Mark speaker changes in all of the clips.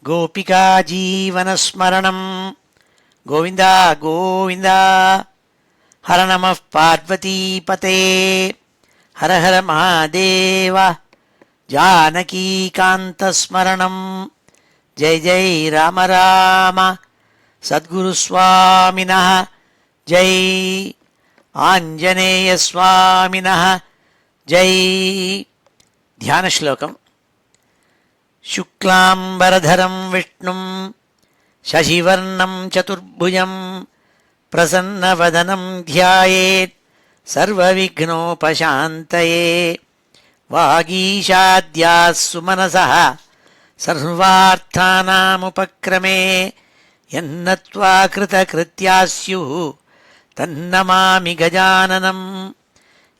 Speaker 1: गोपिका जीवनस्मरणं गोविन्द गोविन्द। हर नमः पार्वतीपते हर हर महादेव। जानकीकान्तस्मरणं जय जय राम राम। सद्गुरुस्वामिनः जय, आञ्जनेयस्वामिनः जय। ध्यानश्लोकम्। शुक्लाम्बरधरं विष्णुं शशिवर्णं चतुर्भुजं प्रसन्नवदनं ध्यायेत् सर्वविघ्नोपशान्तये। वागीशाद्याः सुमनसः सर्वार्थानामुपक्रमे यन्नत्वा कृतकृत्याः स्युः तन्नमामि गजाननं।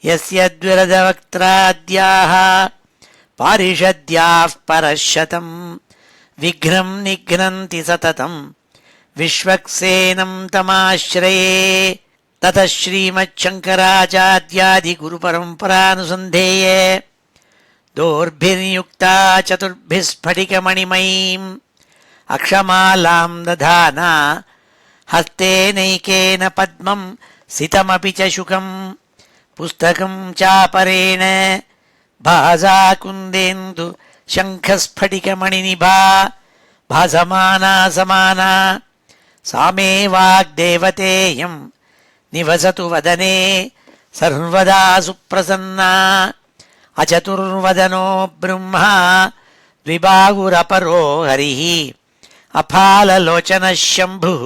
Speaker 1: यस्य द्विरदवक्त्राद्याः पारिषद्याः परशतं विघ्नं निघ्नन्ति सततं विश्वक्सेनं तमाश्रये। ततः श्रीमच्छङ्कराचार्यादिगुरुपरम्परानुसन्धेये दोर्भिर्युक्ता चतुर्भिः स्फटिकमणिमयीम् अक्षमालां दधाना हस्तेनैकेन पद्मं सितमपि च शुकं पुस्तकं चापरेण भासा कुन्देन्दु शङ्खस्फटिकमणिनिभा भासमाना समाना। सा मे वाग्देवतेयं निवसतु वदने सर्वदा सुप्रसन्ना। अचतुर्वदनो ब्रह्मा द्विबाहुरपरो हरिः अफाललोचनः शम्भुः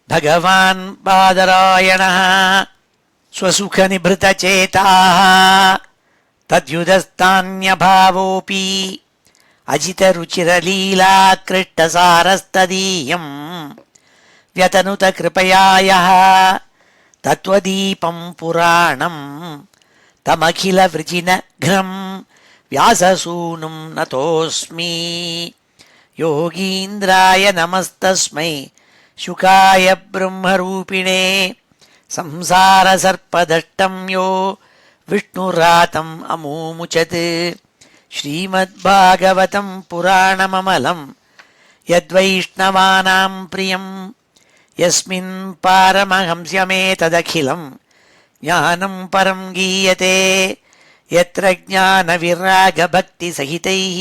Speaker 1: भगवान् बादरायणः। स्वसुखनिभृतचेताः तद्युदस्तान्यभावोऽपि अजितरुचिरलीलाकृष्टसारस्तदीयं व्यतनुतकृपया यः तत्त्वदीपं पुराणं तमखिलवृजिनघ्नं व्याससूनुं नतोऽस्मि। योगीन्द्राय नमस्तस्मै शुकाय ब्रह्मरूपिणे संसारसर्पदष्टं यो विष्णुरातम् अमूमुचत्। श्रीमद्भागवतं पुराणममलं यद्वैष्णवानां प्रियं यस्मिन् पारमहंस्यमेतदखिलं ज्ञानं परं गीयते। यत्र ज्ञानविरागभक्तिसहितैः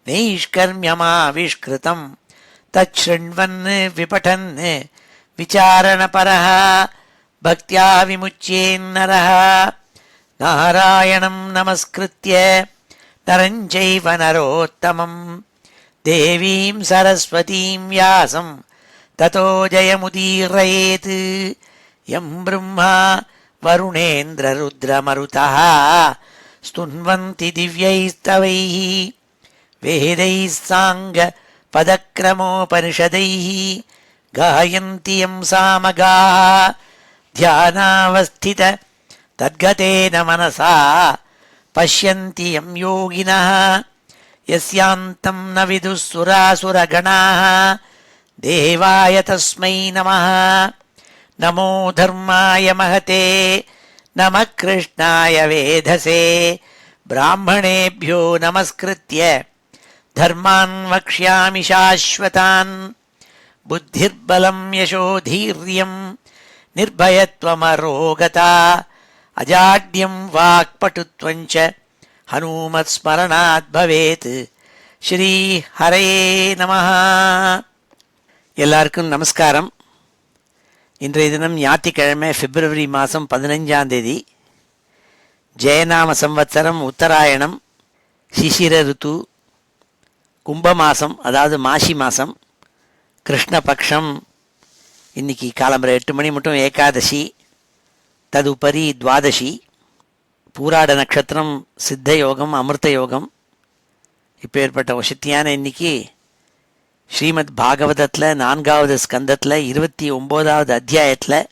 Speaker 1: नैष्कर्म्यमाविष्कृतं तच्छृण्वन् विपठन् विचारणपरः भक्त्या विमुच्येन्नरः। नारायणं नमस्कृत्य नरं चैव नरोत्तमं देवीं सरस्वतीं व्यासं ततो जयमुदीरयेत्। यं ब्रह्मा वरुणेन्द्ररुद्रमरुतः स्तुन्वन्ति दिव्यैस्तवैः वेदैः साङ्गपदक्रमोपनिषदैः गायन्ति यं सामगाः। ध्यानावस्थित तद्गतेन मनसा पश्यन्ति यं योगिनः यस्यान्तं न विदुः सुरासुरगणाः। देवाय तस्मै नमः। नमो धर्माय महते नमः कृष्णाय वेधसे। ब्राह्मणेभ्यो नमस्कृत्य धर्मान् वक्ष्यामि शाश्वतान्। बुद्धिर्बलं यशोधीर्यं निर्भयत्वमरोगता अजाड्यं वाक्पटुत्वं च हनुमत्स्मरणात् भवेत्। श्री हरये நமः. எல்லாருக்கும் நமஸ்காரம். இன்றைய தினம் ஞாயிற்றுக்கிழமை பிப்ரவரி மாதம் 15ஆம் தேதி. ஜெயநாம சம்வத்சரம் உத்தராயணம் சிசிர ருத்து கும்பமாசம், அதாவது மாசி மாதம், கிருஷ்ணபக்ஷம். இன்னைக்கு காலம்பரை 8 மணி மட்டும் ஏகாதசி, ததுபரி துவாதசி. பூராட நட்சத்திரம், சித்த யோகம், அமிர்த யோகம். இப்போ ஏற்பட்ட வசத்தியான இன்னைக்கு ஸ்ரீமத் பாகவதத்தில் 4வது ஸ்கந்தத்தில் 29வது அத்தியாயத்தில்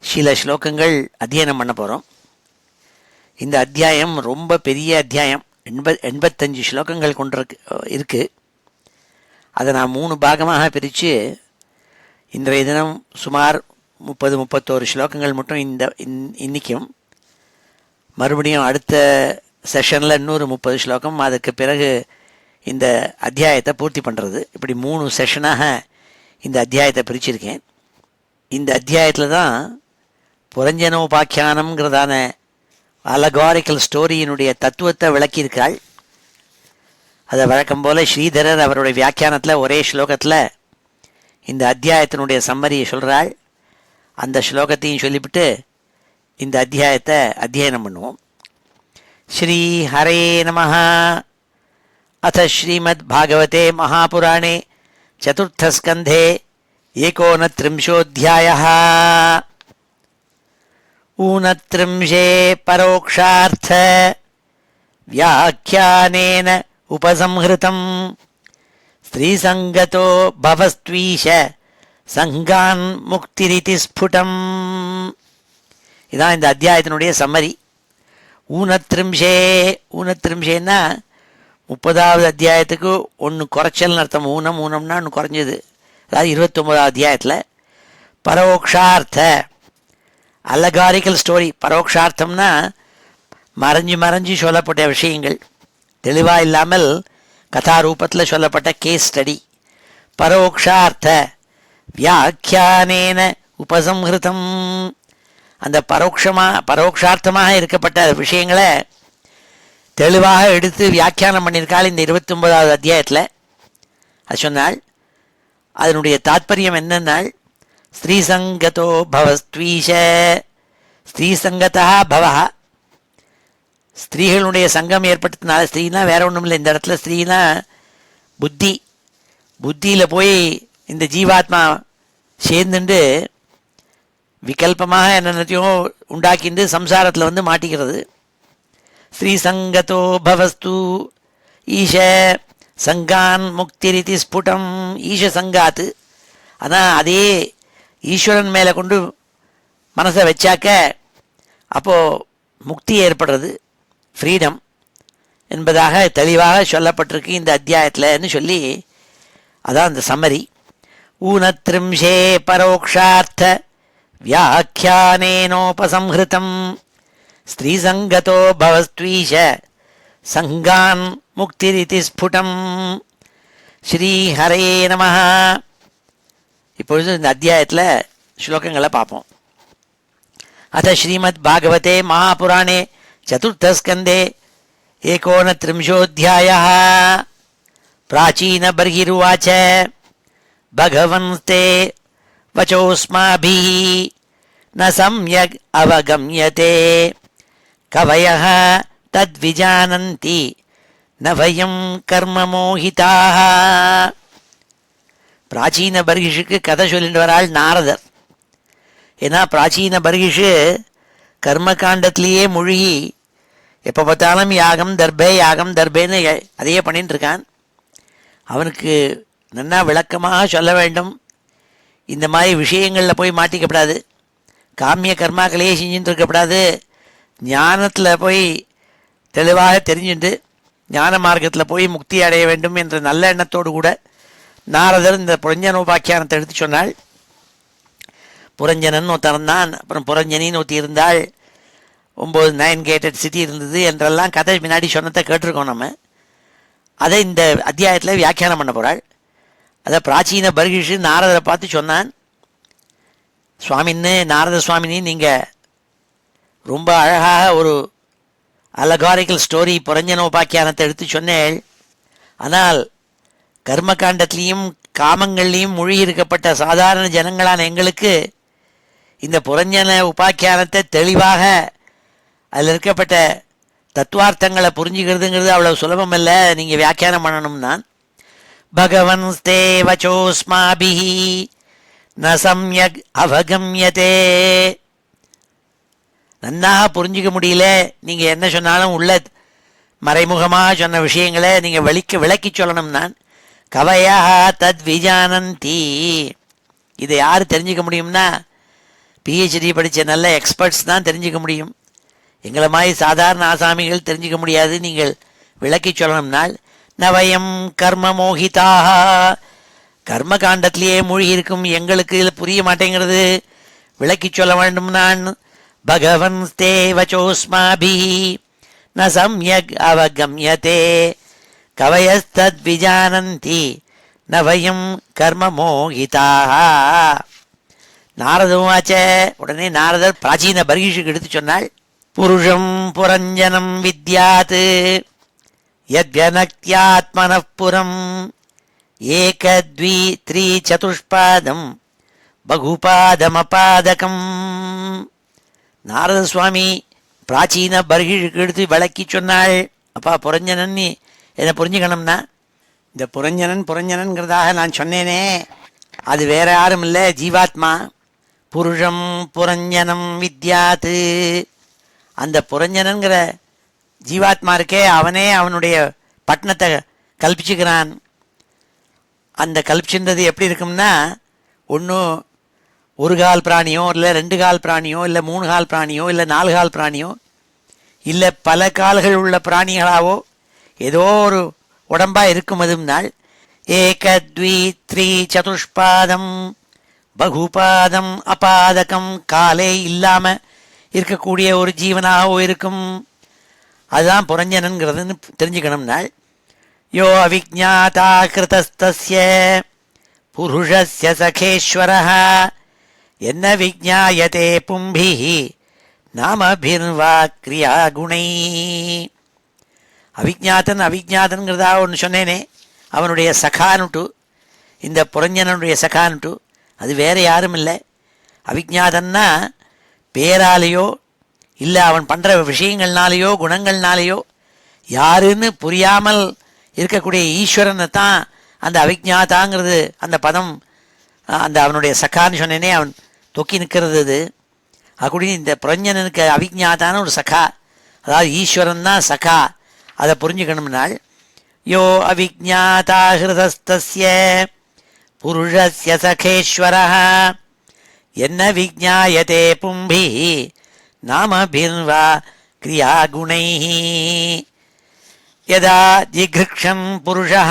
Speaker 1: சில ஸ்லோகங்கள் அத்தியனம் பண்ண போகிறோம். இந்த அத்தியாயம் ரொம்ப பெரிய அத்தியாயம், 85 ஸ்லோகங்கள் இருக்கு. அதை நான் 3 பாகமாக பிரித்து இன்றைய தினம் சுமார் 30-31 ஸ்லோகங்கள் மட்டும் இன்னைக்கும், மறுபடியும் அடுத்த செஷனில் இன்னொரு 30 ஸ்லோகம், அதுக்கு பிறகு இந்த அத்தியாயத்தை பூர்த்தி பண்ணுறது. இப்படி 3 செஷனாக இந்த அத்தியாயத்தை பிரிச்சிருக்கேன். இந்த அத்தியாயத்தில் தான் புரஞ்சனோபாக்கியானம்ங்கிறதான அலகாரிக்கல் ஸ்டோரியினுடைய தத்துவத்தை விளக்கியிருக்காள். அதை வழக்கம் போல் ஸ்ரீதரர் அவருடைய வியாக்கியானத்தில் ஒரே ஸ்லோகத்தில் இந்த அத்தியாயத்தினுடைய சம்மரியை சொல்கிறாள். அந்த ஸ்லோகத்தையும் சொல்லிவிட்டு இந்த அத்தியாயத்தை அத்தியனம் பண்ணுவோம். ஸ்ரீ ஹரே நமஹ. அத ஸ்ரீமத் பாகவதே மகாபுராணே சதுர்த்தஸ்கந்தே ஏகோனத்ரிம்சோऽध्यायः. ஊனத்ரிம்சே பரோக்ஷார்த்த வியாக்கியானேன உபசம்ஹிருதம் ஸ்ரீசங்கதோ பவஸ்த்வீஷ சங்கான் முக்திரிதி ஸ்புடம். இதான் இந்த அத்தியாயத்தினுடைய சம்மரி. ஊனத்ரிம்சேன்னா 30வது அத்தியாயத்துக்கு ஒன்று குறைச்சல்னு அர்த்தம். ஊனம்னா ஒன்று குறைஞ்சது. அதாவது 29வது அத்தியாயத்தில் பரோக்ஷார்த்த அலகாரிக்கல் ஸ்டோரி. பரோக்ஷார்த்தம்னா மறைஞ்சு சொல்லப்பட்ட விஷயங்கள், தெளிவாக இல்லாமல் கதாரூபத்தில் சொல்லப்பட்ட கேஸ் ஸ்டடி. பரோக்ஷார்த்த வியாக்கியானேன உபசம்ஹிருதம். அந்த பரோக்ஷார்த்தமாக இருக்கப்பட்ட விஷயங்களை தெளிவாக எடுத்து வியாக்கியானம் பண்ணியிருக்காள் இந்த 29வது அத்தியாயத்தில். அது சொன்னால் அதனுடைய தாத்பரியம் என்னன்னால், ஸ்ரீசங்கதோ பவஸ்த்வீஷ. ஸ்ரீசங்கதா பவஹ, ஸ்திரீகளுடைய சங்கம் ஏற்பட்டதுனால. ஸ்திரீனா வேற ஒன்றும் இல்லை. இந்த இடத்துல ஸ்திரீனா புத்தியில் போய் இந்த ஜீவாத்மா சேர்ந்துண்டு விகல்பமாக என்னென்னத்தையும் உண்டாக்கிண்டு சம்சாரத்தில் வந்து மாட்டிக்கிறது. ஸ்ரீசங்கதோ பவஸ்து ஈஷ சங்கான் முக்திரிதி ஸ்புடம். ஈஷ சங்காத்து, ஆனால் அதே ஈஸ்வரன் மேலே கொண்டு மனசை வச்சாக்க அப்போது முக்தி ஏற்படுறது, ஃப்ரீடம் என்பதாக தெளிவாக சொல்லப்பட்டிருக்கு இந்த அத்தியாயத்தில்னு சொல்லி அதான் அந்த சம்மரி. ஊனத்ரிம்சே பரோக்ஷார்த்த வியாக்கியானேனோபசம்ஹிருதம் ஸ்ரீசங்கதோ பவஸ்த்வீஷ சங்கான் முக்திரிதி ஸ்புடம். ஸ்ரீ ஹரே நமஹ. இப்பொழுது இந்த அத்தியாயத்தில் ஸ்லோகங்களை பார்ப்போம். அத ஸ்ரீமத் பாகவதே மகாபுராணே சதுர்த்தஸ்கந்தே ஏகோனத்ரிம்சோऽध्यायः. பிராச்சீனபர்ஹிருவாச்ச பகவன்ஸ்தே வச்சோஸ்மாபிः ந சம்யக் அவகம்யதே கவயः தத்விஜானந்தி ந வயம் கர்மமோகிதாः. பிராச்சீன பர்ஹிஷுக்கு கதை சொல்லிட்டு வராள் நாரதர். ஏன்னா பிராச்சீன பர்ஹிஷு கர்மகாண்டத்திலேயே மூழ்கி எப்போ பார்த்தாலும் யாகம் தர்பேன்னு அதையே பண்ணிட்டு இருக்கான். அவனுக்கு நன்னா விளக்கமாக சொல்ல வேண்டும். இந்த மாதிரி விஷயங்களில் போய் மாட்டிக்கப்படாது, காமிய கர்மாக்களையே செஞ்சுட்டு இருக்கக்கூடாது, ஞானத்தில் போய் தெளிவாக தெரிஞ்சுட்டு ஞான மார்க்கத்தில் போய் முக்தி அடைய வேண்டும் என்ற நல்ல எண்ணத்தோடு கூட நாரதர் இந்த புரஞ்சனோபாக்கியானத்தை எடுத்து சொன்னாள். புரஞ்சனன் ஒருத்தன், அப்புறம் புரஞ்சனின்னு ஒருத்தி இருந்தாள், 9 கேட்டட் சிட்டி இருந்தது என்றெல்லாம் கதை முன்னாடி சொன்னதை கேட்டிருக்கோம் நம்ம. அதை இந்த அத்தியாயத்தில் வியாக்கியானம் பண்ண போகிறாள். அதை பிராச்சீன பர்ஹிஷு நாரதரை பார்த்து சொன்னான், சுவாமின்னு நாரத சுவாமினி, நீங்கள் ரொம்ப அழகாக ஒரு அலகாரிக்கல் ஸ்டோரி புரஞ்சனோபாக்கியானத்தை எடுத்து சொன்னேள். ஆனால் கர்மகாண்டத்திலையும் காமங்கள்லேயும் மூழ்கி இருக்கப்பட்ட சாதாரண ஜனங்களான எங்களுக்கு இந்த புரஞ்சன உபாக்கியானத்தை தெளிவாக அதில் இருக்கப்பட்ட தத்துவார்த்தங்களை புரிஞ்சுக்கிறதுங்கிறது அவ்வளோ சுலபம் இல்லை, நீங்கள் வியாக்கியானம் பண்ணணும்னா. பகவன் ஸ்தே வச்சோஸ்மாபிஹி ந சம்யக் அவகம்யதே. நன்னாக புரிஞ்சிக்க முடியல, நீங்கள் என்ன சொன்னாலும் உள்ள மறைமுகமாக சொன்ன விஷயங்களை நீங்கள் விளக்கி சொல்லணும். நான் கவயா தத் விஜானந்தி. இதை யார் தெரிஞ்சிக்க முடியும்னா பிஹெச்டி படித்த நல்ல எக்ஸ்பர்ட்ஸ் தான் தெரிஞ்சிக்க முடியும். எங்களை மாதிரி சாதாரண ஆசாமிகள் தெரிஞ்சிக்க முடியாது. நீங்கள் விளக்கி சொல்லணும்னால் நவயம் கர்ம மோகிதாக. கர்ம காண்டத்திலேயே மூழ்கி இருக்கும் எங்களுக்கு இதில் புரிய மாட்டேங்கிறது, விளக்கி சொல்ல வேண்டும். நான் பகவன் தே வச்சோஸ்மாபி ந சம்யக் அவகம்யதே கவயஸ்தத்விஜானந்தி ந வயம் கர்ம மோகிதாக. நாரதமாச்ச. உடனே நாரதர் பிராச்சீன பர்கிஷுக்கு எடுத்து சொன்னாள், புருஷம் புரஞ்சனம் வித்யாத் யத்யனக்த்யாத்மனः புரம் ஏகத்வி த்ரீ சதுஷ்பாதம் பகுபாதமபாதகம். நாரத சுவாமி பிராச்சீன பர்கிஷுக்கு எடுத்து விளக்கி சொன்னாள், அப்பா புரஞ்சனன் என்னை புரிஞ்சுக்கணும்னா, இந்த புரஞ்சனன்கிறதாக நான் சொன்னேனே அது வேற யாரும் இல்லை, ஜீவாத்மா. புருஷம் புரஞ்சனம் வித்யாத்து. அந்த புரஞ்சனன்கிற ஜீவாத்மா இருக்கே, அவனே அவனுடைய பட்டணத்தை கல்பிச்சுக்கிறான். அந்த கல்பிச்சுன்றது எப்படி இருக்கும்னா, ஒன்றும் ஒரு கால் பிராணியோ இல்லை 2 கால் பிராணியோ இல்லை 3 கால் பிராணியோ இல்லை 4 கால் பிராணியோ இல்லை பல கால்கள் உள்ள பிராணிகளாவோ ஏதோ ஒரு உடம்பா இருக்கும். அதும்னால் ஏகத்வி த்ரீ சதுஷ்பாதம் பகுபாதம் அபாதகம், காலே இல்லாம இருக்கக்கூடிய ஒரு ஜீவனாகவோ இருக்கும். அதுதான் புரஞ்சனன்கிறதுன்னு தெரிஞ்சுக்கணும்னால், யோ அவிஜ்ஞாதா கிருதஸ்தஸ்ய புருஷஸ்ய சகேஸ்வரः என்ன விஜ்ஞாயதே பும்பிஹி நாமபிர்வா கிரியா குணை. அவிஜ்ஞாதன்கிறதா ஒன்று சொன்னேனே, அவனுடைய சகானுட்டு, இந்த புரஞ்சனனுடைய சகானுட்டு, அது வேற யாரும் இல்லை. அவிஜ்ஞாதன்னா பேராலேயோ இல்லை அவன் பண்ணுற விஷயங்கள்னாலேயோ குணங்கள்னாலேயோ யாருன்னு புரியாமல் இருக்கக்கூடிய ஈஸ்வரனை தான் அந்த அவிஜ்ஞாதாங்கிறது அந்த பதம். அந்த அவனுடைய சகான்னு சொன்னேனே, அவன் தொக்கி நிற்கிறது. அது அப்படி இந்த புரஞ்சனனுக்கு அவிஜ்ஞாதான ஒரு சகா, அதாவது ஈஸ்வரன் தான் சகா. அதை புரிஞ்சுக்கணும்னால், யோ அவிஜ்ஞாதா ஹிருதஸ்தஸ்ய புருஷஸ்ய சகேஸ்வரः என்ன விஜ்ஞாயதே பும்பிஹி நாமபிர்வா கிரியா குணைஹ யதா ஜிக்ருக்ஷன் புருஷः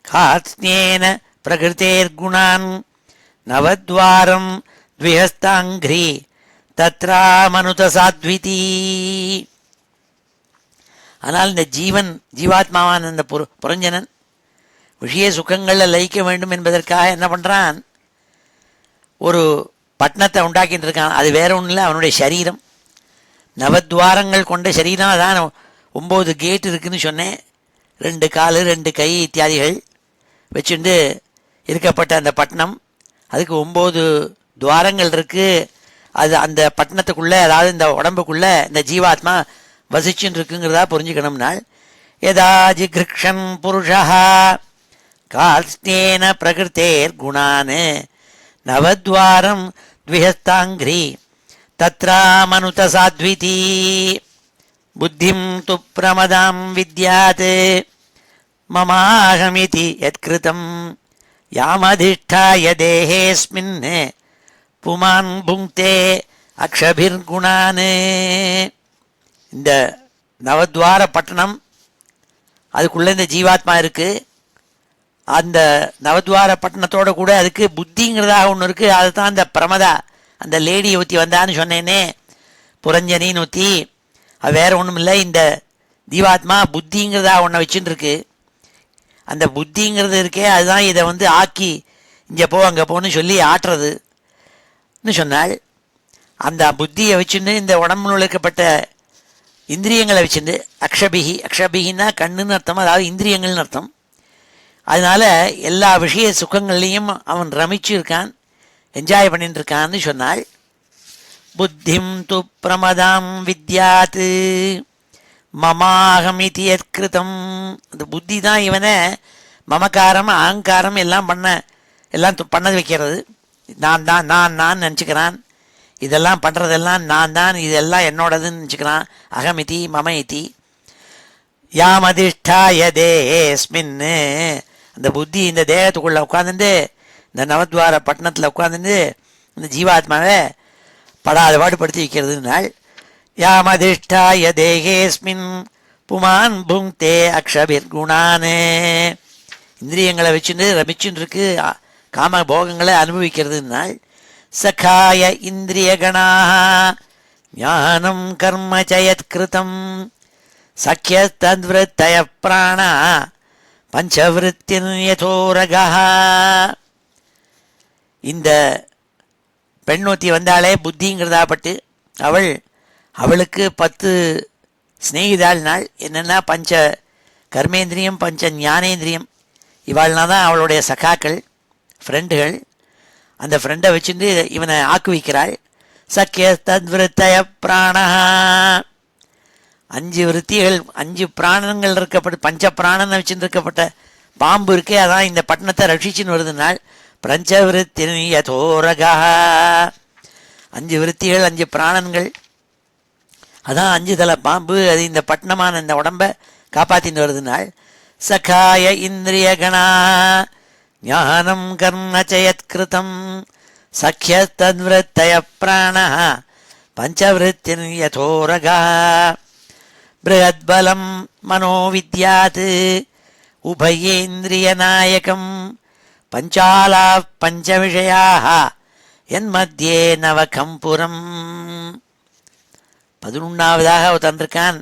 Speaker 1: காத்ஸ்னேன பிரகிருதேர்குணான் நவத்வாரம் த்விஹஸ்தாங்க்ரி தத்ராமனுத சாத்விதி. ஆனால் இந்த ஜீவாத்மாவான் அந்த புரஞ்சனன் விஷய சுகங்களில் லயிக்க வேண்டும் என்பதற்காக என்ன பண்ணுறான், ஒரு பட்டணத்தை உண்டாக்கிட்டு இருக்கான். அது வேற ஒன்றும் இல்லை, அவனுடைய சரீரம். நவத்வாரங்கள் கொண்ட சரீரம். அதான் 9 கேட் இருக்குதுன்னு சொன்னேன். 2 கால் 2 கை இத்தியாதிகள் வச்சுட்டு இருக்கப்பட்ட அந்த பட்டணம். அதுக்கு 9 துவாரங்கள் இருக்குது. அது அந்த பட்டணத்துக்குள்ளே, அதாவது இந்த உடம்புக்குள்ளே இந்த ஜீவாத்மா வசிச்சுன்னு இருக்குங்கிறதா புரிஞ்சுக்கணும்னால், யதா ஜிக்ருக்ஷன் புருஷः கால்ஸ்னேன பிரகிருதேர் குணான் நவத்வாரம் த்விஹஸ்தாங்க்ரி தத்ராமனுத சாத்விதி. புத்திம் து பிரமதாம் வித்யாத் மமாஹமிதி யத்கிருதம் யாமதிஷ்டாய தேஹேஸ்மின் புமான் புங்க்தே அக்ஷபிர்குணான். இந்த நவத்வார பட்டணம், அதுக்குள்ளே இந்த ஜீவாத்மா இருக்குது. அந்த நவத்வார பட்டணத்தோடு கூட அதுக்கு புத்திங்கிறதாக ஒன்று இருக்குது. அதுதான் அந்த பிரமதா, அந்த லேடியை ஊற்றி வந்தான்னு சொன்னேனே, புரஞ்சனின்னு ஊற்றி. அது வேறு ஒன்றும் இல்லை, இந்த ஜீவாத்மா புத்திங்கிறதா ஒன்றை வச்சுன்னு இருக்கு. அந்த புத்திங்கிறது இருக்கே, அதுதான் இதை ஆக்கி இங்கே போ அங்கே போன்னு சொல்லி ஆட்டுறதுன்னு சொன்னால், அந்த புத்தியை வச்சுன்னு இந்த உடம்புல இருக்கப்பட்ட இந்திரியங்களை வச்சுட்டு அக்ஷபிகின்னா கண்ணுன்னு அர்த்தம், அதாவது இந்திரியங்கள்னு அர்த்தம். அதனால எல்லா விஷய சுகங்கள்லையும் அவன் ரமிச்சு இருக்கான், என்ஜாய் பண்ணிட்டு இருக்கான்னு சொன்னால், புத்திம் து பிரமதாம் வித்யாத் மமாஹமிதி யத்கிருதம். அந்த புத்தி தான் இவனை மமக்காரம் அகங்காரம் எல்லாம் பண்ண வைக்கிறது. நான் நினச்சிக்கிறான். இதெல்லாம் பண்ணுறதெல்லாம் நான் தான், இதெல்லாம் என்னோடதுன்னு நினச்சிக்கிறான். அகமிதி மம இதி. யாமதிஷ்டாய தேஹேஸ்மின். அந்த புத்தி இந்த தேகத்துக்குள்ளே உட்காந்துட்டு, இந்த நவத்வார பட்டணத்தில் உட்காந்துட்டு இந்த ஜீவாத்மாவை படாத பாடுபடுத்தி வைக்கிறதுனால், யாமதிஷ்டாய தேகேஸ்மின் புமான் புங்க்தே அக்ஷபிர்குணான். இந்திரியங்களை வச்சுட்டு ரமிச்சுன்னு இருக்கு, காம போகங்களை அனுபவிக்கிறதுனால், சகாய இந்திரியகணாः ஞானம் கர்ம சயத்கிருதம் சக்கிய தத்விருத்தய பிராணா பஞ்சவிருத்தின் யதோரகா. இந்த பெண்ணொத்தி வந்தாலே புத்திங்கிறதாப்பட்டு அவளுக்கு 10 ஸ்நேகிதாள் நாள். என்னென்னா பஞ்ச கர்மேந்திரியம் பஞ்ச ஞானேந்திரியம் இவாள்னா தான் அவளுடைய சகாக்கள், ஃப்ரெண்டுகள். அந்த ஃப்ரெண்டை வச்சுட்டு இவனை ஆக்குவிக்கிறாள். சக்கிய தத்விருத்தய பிராணா, 5 விருத்திகள் 5 பிராணங்கள் இருக்கப்பட்ட பஞ்ச பிராணனை வச்சுட்டு இருக்கப்பட்ட பாம்பு இருக்கே, அதான் இந்த பட்டணத்தை ரட்சிச்சுன்னு வருதுனால் பிரஞ்சவிருத்தின் யதோரகா. 5 விருத்திகள் 5 பிராணன்கள், அதான் 5 தலை பாம்பு. அது இந்த பட்டணமான இந்த உடம்பை காப்பாற்றின்னு வருதுனால் சகாய இந்திரிய கணா ஞானம் கர்ணச்சயத்கிருதம் சக்கிய தத்விருத்தய பிராண பஞ்சவிருத்தின் யதோரகா. பிருஹத்பலம் மனோவித்யாத் உபயேந்திரிய நாயகம் பஞ்சாலா பஞ்சவிஷயாக என் மத்தியே நவகம்புரம். 11ஆவதாக அவன் தந்திருக்கான்.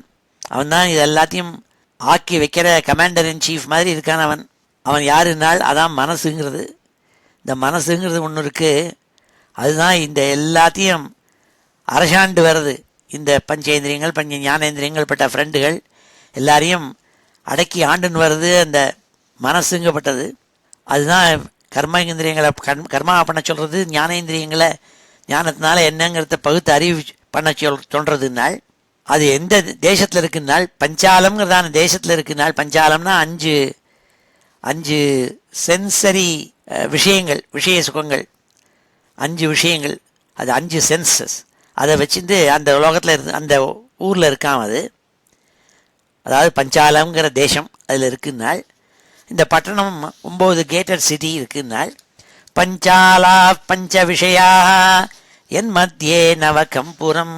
Speaker 1: அவன் தான் இது எல்லாத்தையும் ஆக்கி வைக்கிற கமாண்டர் இன் சீஃப் மாதிரி இருக்கான். அவன் யாருனால் அதான் மனசுங்கிறது. இந்த மனசுங்கிறது ஒன்று இருக்குது, அதுதான் இந்த எல்லாத்தையும் அரசாண்டு வருது. இந்த பஞ்சேந்திரியங்கள் பஞ்ச ஞானேந்திரியங்கள் பட்ட ஃப்ரெண்டுகள் எல்லாரையும் அடக்கி ஆண்டுன்னு வருது அந்த மனசுங்கப்பட்டது. அதுதான் கர்மேந்திரியங்களை கர்மா பண்ண சொல்கிறது, ஞானேந்திரியங்களை ஞானத்தினால என்னங்கிறத பகுத்து அறிவு பண்ண சொல்கிறதுனால் அது எந்த தேசத்தில் இருக்குனால் பஞ்சாலம்ங்கிறதான தேசத்தில் இருக்குனால், பஞ்சாலம்னா 5 சென்சரி விஷயங்கள், விஷய சுகங்கள் 5 விஷயங்கள், அது 5 சென்சஸ். அதை வச்சுட்டு அந்த உலகத்தில் அந்த ஊரில் இருக்கான். அது அதாவது பஞ்சாலம்ங்கிற தேசம் அதில் இருக்குனால், இந்த பட்டணம் 9 கேட்டட் சிட்டி இருக்குனால் பஞ்சாலா பஞ்ச விஷயா என் மத்தியே நவகம்புரம்.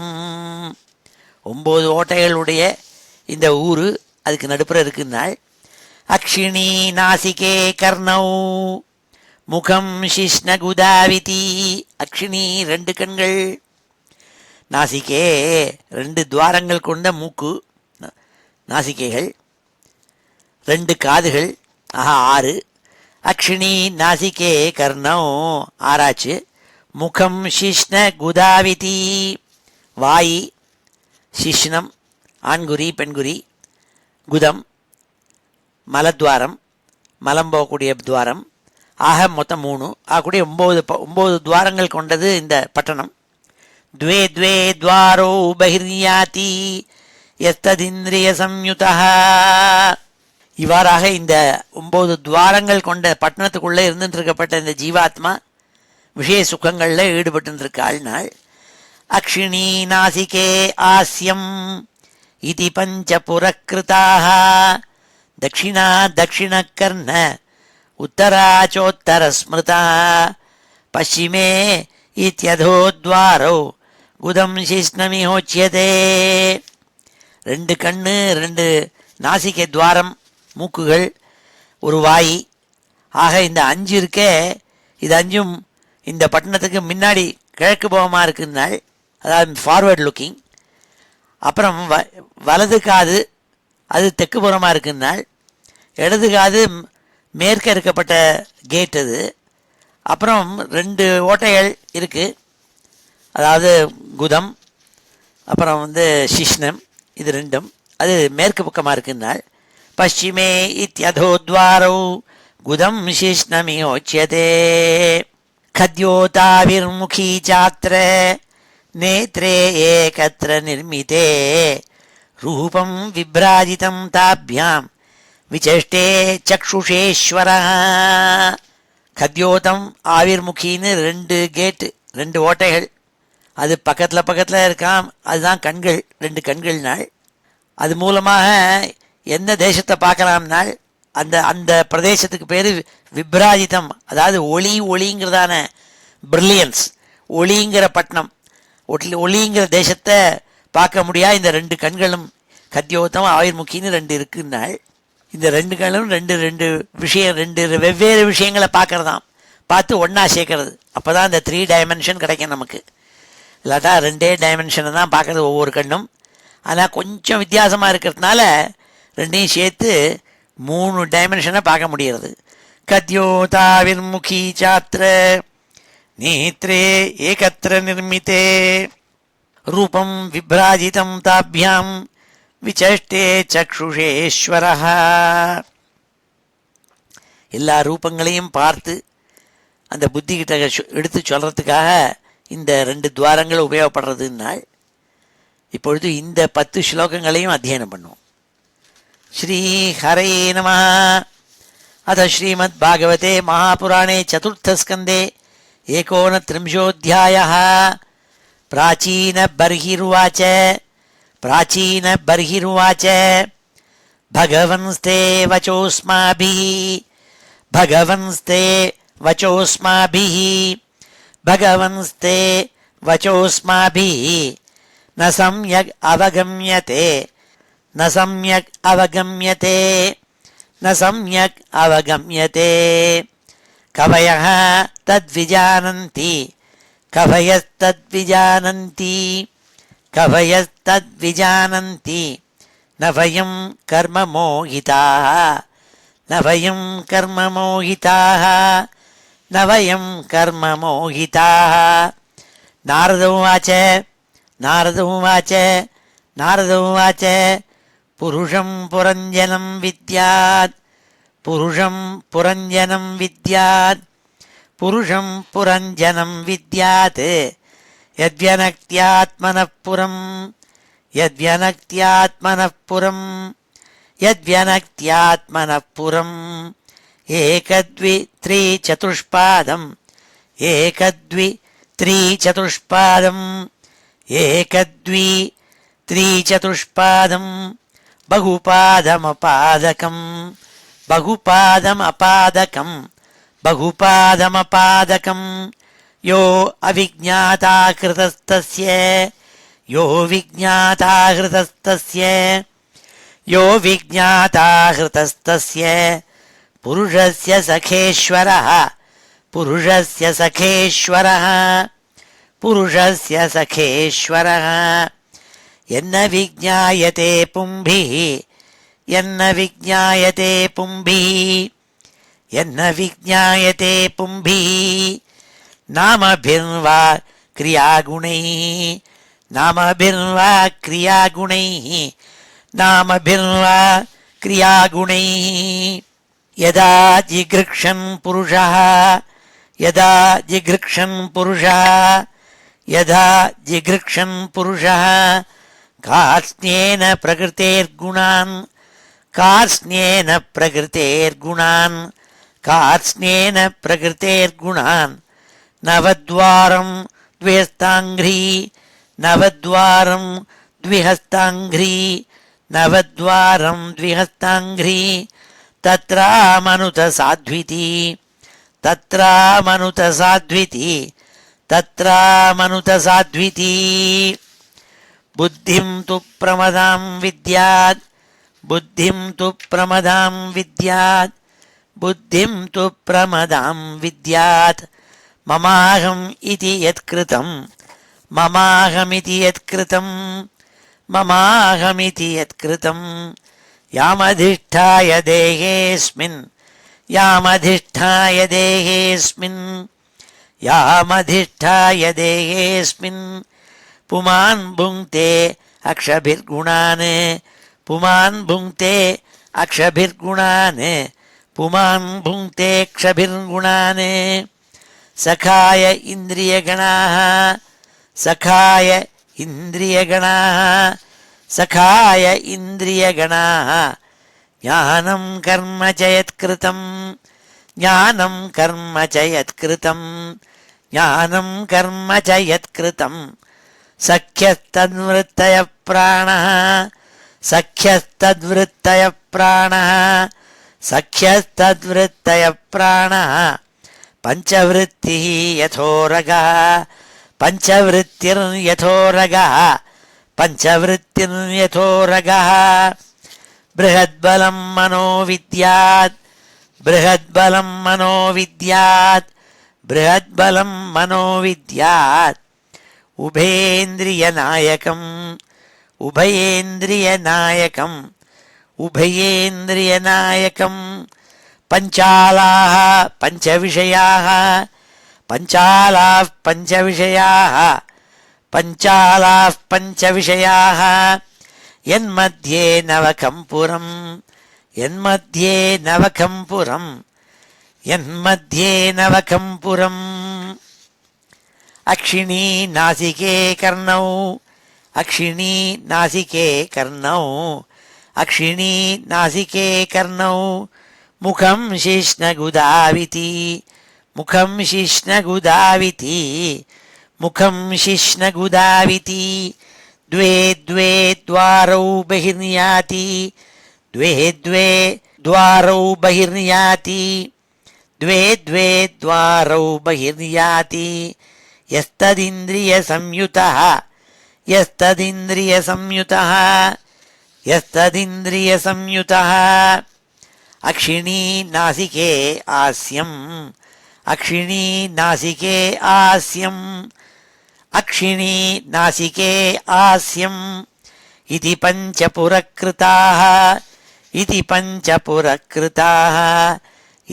Speaker 1: 9 ஓட்டைகளுடைய இந்த ஊர் அதுக்கு நடுப்புற இருக்குனால் அக்ஷிணி நாசிகே கர்ணௌ முகம் சிஷ்ணகுதாவிதி. அக்ஷினி 2 கண்கள், நாசிகே 2 துவாரங்கள் கொண்ட மூக்கு நாசிகைகள், 2 காதுகள், ஆஹா 6. அக்ஷினி நாசிகே கர்ணௌ 6ஆச்சு. முகம் சிஷ்ண குதாவிதி, வாய் சிஷ்ணம் ஆண்குறி பெண்குறி, குதம் மலத்வாரம் மலம் போகக்கூடிய துவாரம், ஆக மொத்தம் 3 ஆகக்கூடிய 9 துவாரங்கள் கொண்டது இந்த பட்டணம். द्वे द्वे द्वारो बहिर्याति எஸ்ததிந்திரிய சம்யுதா. இவ்வாறாக இந்த 9 துவாரங்கள் கொண்ட பட்டணத்துக்குள்ளே இருந்துட்டு இருக்கப்பட்ட இந்த ஜீவாத்மா விஷய சுகங்களில் ஈடுபட்டு நாள். அக்ஷிணி நாசிகே ஆஸ்யம் இதி பஞ்ச புரக்கிருதாக தட்சிணா தட்சிண கர்ண உத்தராச்சோத்தர ஸ்மிருதா பश्चिमे இத்யதோத்வாரோ குதம் சிஷ்ணமிஹோச்சியதே. 2 கண்ணு, 2 நாசிகை துவாரம், மூக்குகள், ஒரு வாய், ஆக இந்த 5 இருக்கே, இது 5ம் இந்த பட்டணத்துக்கு முன்னாடி கிழக்கு போகமாக இருக்குதுனால், அதாவது ஃபார்வேர்ட் லுக்கிங். அப்புறம் வலது காது அது தெற்கு புறமாக இருக்குதுனால், இடது காது மேற்க இருக்கப்பட்ட கேட் அது. அப்புறம் 2 ஓட்டைகள் இருக்குது, அதாவது குதம் அப்புறம் சிஷ்ணம், இது 2ம் அது மேற்கு பக்கமாக இருக்குதுனால் பश्चिमे இத்யதோத்வாரோ குதம் சிஷ்ணமியோச்சியதே. கத்யோதாவிர்முகி சாத்திர நேத்ரே ஏகத்ர நிர்மிதே ரூபம் விப்ராஜிதம் தாபியாம் விசேஷ்டே சக்ஷுஷேஸ்வர. கத்யோதம் ஆவிர்முகின்னு 2 கேட்டு, 2 ஓட்டைகள், அது பக்கத்தில் இருக்கான். அதுதான் கண்கள், 2 கண்கள் நாள். அது மூலமாக எந்த தேசத்தை பார்க்கலாம்னால் அந்த அந்த பிரதேசத்துக்கு பேர் விப்ராஜிதம், அதாவது ஒளிங்கிறதான பிரில்லியன்ஸ், ஒளிங்கிற பட்டணம், ஒளிங்கிற தேசத்தை பார்க்க முடியாது. இந்த 2 கண்களும் கத்யோதம் ஆவிர்முகின்னு 2 இருக்குன்னாள். இந்த 2 கண்களும் 2 விஷயம், 2 வெவ்வேறு விஷயங்களை பார்க்கறதாம், பார்த்து ஒன்றா சேர்க்கறது. அப்போ தான் இந்த 3 டைமென்ஷன் கிடைக்கும் நமக்கு. இல்லாட்டா 2 டைமென்ஷனை தான் பார்க்குறது ஒவ்வொரு கண்ணும். ஆனால் கொஞ்சம் வித்தியாசமாக இருக்கிறதுனால ரெண்டையும் சேர்த்து 3 டைமென்ஷனை பார்க்க முடிகிறது. கத்யோதாவிர்முகி சாத்திர நேத்ரே ஏகத்திர நிர்மித்தே ரூபம் விப்ராஜிதம் தாபியாம் விசஷ்டே சக்ஷுஷேஸ்வரः. எல்லா ரூபங்களையும் பார்த்து அந்த புத்திகிட்ட எடுத்து சொல்கிறதுக்காக இந்த 2 துவாரங்கள் உபயோகப்படுறதுனால் இப்பொழுது இந்த 10 ஸ்லோகங்களையும் அத்தியனம் பண்ணுவோம். ஸ்ரீ ஹரே நமः. அத ஸ்ரீமத் பாகவதே மகாபுராணே சதுர்த்தஸ்கந்தே 39 प्राचीनबर्हिरुवाच प्राचीनबर्हिरुवाच भगवंस्ते वचोऽस्माभिः भगवंस्ते वचोऽस्माभिः भगवंस्ते वचोऽस्माभिः न सम्यक् अवगम्यते न सम्यक् अवगम्यते न सम्यक् अवगम्यते कवयः तद्विजानन्ति कवयस्तद्विजानन्ति कवयस्तद्विजानन्ति न वयं कर्ममोहिताः न वयं कर्ममोहिताः न वयं कर्ममोहिताः. नारद उवाच नारद उवाच नारद उवाच पुरुषं पुरञ्जनं विद्यात् पुरुषं पुरञ्जनं विद्यात् पुरुषं पुरञ्जनं विद्यात् यद्व्यनक्त्यात्मनः पुरं यद्व्यनक्त्यात्मनः पुरं यद्व्यनक्त्यात्मनः पुरम् एकदवित्रिचतुष्पादम् एकदवित्रिचतुष्पादम् एकदवित्रिचतुष्पादम् बहुपादमपादकम् बहुपादमपादकम् बहुपादमपादकम् यो अविज्ञाताकृतस्तस्य यो विज्ञाताकृतस्तस्य यो विज्ञाताकृतस्तस्य पुरुषस्य सखेश्वरः पुरुषस्य सखेश्वरः पुरुषस्य सखेश्वरः यन्न विज्ञायते पुंभिः यन्न विज्ञायते पुंभिः यन्न विज्ञायते पुंभिः नामभिर्वा क्रियागुणैः नामभिर्वा क्रियागुणैः नामभिर्वा क्रियागुणैः यदा जिघृक्षन् पुरुषः यदा जिघृक्षन् पुरुषः यदा जिघृक्षन् पुरुषः कार्ष्ण्येन प्रकृतेर्गुणान् कार्ष्ण्येन प्रकृतेर्गुणान् कार्ष्ण्येन प्रकृतेर्गुणान् नवद्वारं द्विहस्ताङ्घ्री नवद्वारं द्विहस्ताङ्घ्री नवद्वारं द्विहस्ताङ्घ्री तत्रामनुतसाध्विति तत्रामनुतसाध्विति तत्रामनुतसाध्विति बुद्धिं तु प्रमदां विद्यात् बुद्धिं तु प्रमदां विद्यात् बुद्धिं तु प्रमदां विद्यात् ममाहम् इति यत्कृतं ममाहमिति यत्कृतं ममाहमिति यत्कृतं यामधिष्ठाय देहेऽस्मिन् यामधिष्ठाय देहेऽस्मिन् यामधिष्ठाय देहेऽस्मिन् पुमान् भुङ्क्ते अक्षभिर्गुणान् पुमान् भुङ्क्ते अक्षभिर्गुणान् पुमान् भुङ्क्ते क्षभिर्गुणान् सखाय इन्द्रियगणाः सखाय इन्द्रियगणाः सखाय इन्द्रियगणाः ज्ञानं कर्म च यत्कृतं ज्ञानं कर्म च यत्कृतं ज्ञानं कर्म च यत्कृतं सख्यस्तद्वृत्तयः प्राणः सख्यस्तद्वृत्तयः प्राणः सख्यस्तद्वृत्तयः प्राणः पञ्चवृत्तिः यथोरगः पञ्चवृत्तिर्यथोरगः पञ्चवृत्तिर्यथोरगः बृहद्बलं मनोविद्यात् बृहद्बलं मनोविद्यात् बृहद्बलं मनोविद्यात् उभेन्द्रियनायकम् உபயேந்திரியநாயகம் உபயேந்திரியநாயகம் பஞ்சாலாः பஞ்சவிஷயாः பஞ்சாலாः பஞ்சவிஷயாः பஞ்சாலாः பஞ்சவிஷயாः யன்மத்யே நவகம் புரம் யன்மத்யே நவகம் புரம் யன்மத்யே நவகம் புரம் அக்ஷிணீ நாசிகே கர்ணௌ அக்ஷிணீ நாசிகே கர்ணௌ அக்ஷிணீ நாசிகே கர்ணௌ முகம் சிஷ்ணகுதாவிதி முகம் சிஷ்ணகுதாவிதி முகம் சிஷ்ணகுதாவிதி द्वे द्वे द्वारौ बहिर्याति द्वे द्वे द्वारौ बहिर्याति द्वे द्वे द्वारौ बहिर्याति यस्तदिन्द्रियसंयुतः यस्तदिन्द्रियसंयुतः यस्तदिन्द्रियसंयुतः अक्षिणी नासिके आस्यम् अक्षिणी नासिके आस्यम् अक्षिणी नासिके आस्यम् इति पञ्चपुरकृताः इति पञ्चपुरकृताः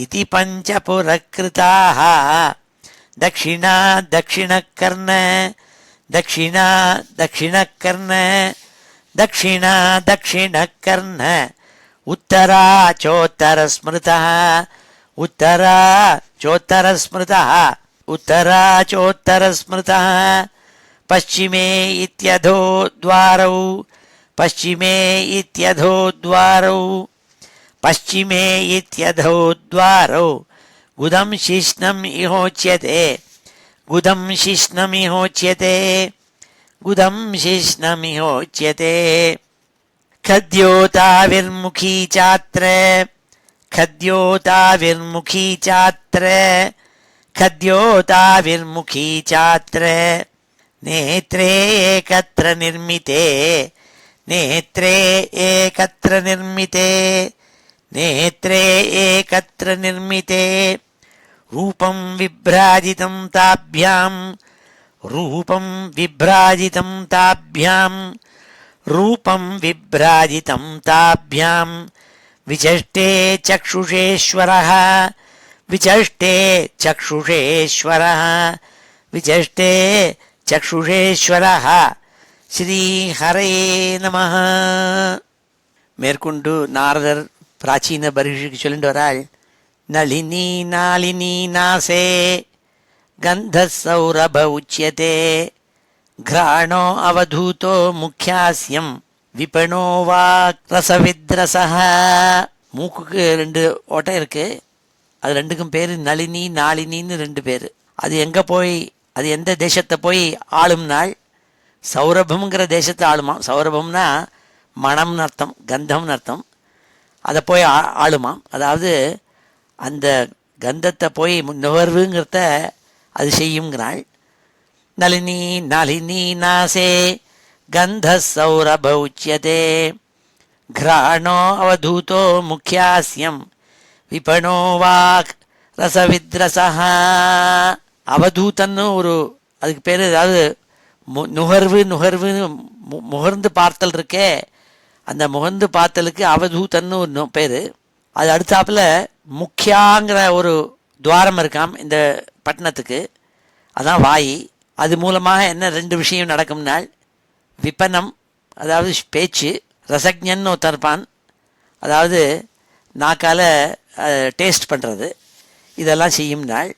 Speaker 1: इति पञ्चपुरकृताः दक्षिणा दक्षिणकर्ण दक्षिणा दक्षिणकर्ण दक्षिणा दक्षिणकर्ण उत्तरा चोत्तरस्मृतः उत्तरा चोत्तरस्मृतः उत्तरा चोत्तरस्मृतः पश्चिमे इत्यधो द्वारौ पश्चिमे इत्यधो द्वारौ पश्चिमे इत्यधो द्वारौ गुदं शिष्णम् इहोच्यते गुदं शिष्णम् इहोच्यते गुदं शिष्णम् इहोच्यते खद्योताविर्मुखी चात्र खद्योताविर्मुखी चात्र खद्योताविर्मुखी चात्र नेत्रे एकत्र निर्मिते नेत्रे एकत्र निर्मिते नेत्रे एकत्र निर्मिते रूपं विभ्राजितं ताभ्यां रूपं विभ्राजितं ताभ्यां रूपं विभ्राजितं ताभ्यां विचष्टे चक्षुषेश्वरः विचष्टे चक्षुषेश्वरः विचष्टे चक्षुषेश्वरः श्रीहरे नमः. மேற்கொண்டு நாரதர் பிராச்சீன பரிஷிக்கு சொல்லிட்டு வராள். நளினி நாளினி நாசே கந்த சௌரப உச்சியதே கிராணோ அவதூதோ முக்கியாஸ்யம் விபணோ வா ரசவித்ரசஹ. மூக்குக்கு 2 ஓட்டை இருக்கு. அது ரெண்டுக்கும் பேர் நளினி நாளினின்னு 2 பேர். அது எங்கே போய் அது எந்த தேசத்தை போய் ஆளும் நாள் சௌரபம்ங்கிற தேசத்தை ஆளுமாம். சௌரபம்னா மணம்னு அர்த்தம், கந்தம்னு அர்த்தம். அதை போய் ஆளுமாம். அதாவது அந்த கந்தத்தை போய் நுகர்வுங்கிறத அது செய்யுங்கிறாள். நளினி நளினி நாசே கந்த சௌரப உச்சியதே கிராணோ அவதூதோ முக்கியாஸ்யம் விபணோ வாக் ரசவித்ரசஹ. அவதூதன்னு ஒரு அதுக்கு பேர், அதாவது நுகர்வு நுகர்வுன்னு முகர்ந்து பார்த்தல் இருக்கே, அந்த முகர்ந்து பார்த்தலுக்கு அவதூதன்னு ஒரு பேர். அது அடுத்தாப்புல முக்கியாங்கிற ஒரு துவாரம் இருக்காம் இந்த பட்டணத்துக்கு, அதான் வாயி. அது மூலமாக என்ன 2 விஷயம் நடக்கும்னால் விபனம், அதாவது பேச்சு, ரசஜன்னு ஒருத்தன் இருப்பான், அதாவது நாக்கால் டேஸ்ட் பண்ணுறது, இதெல்லாம் செய்யும் நாள்.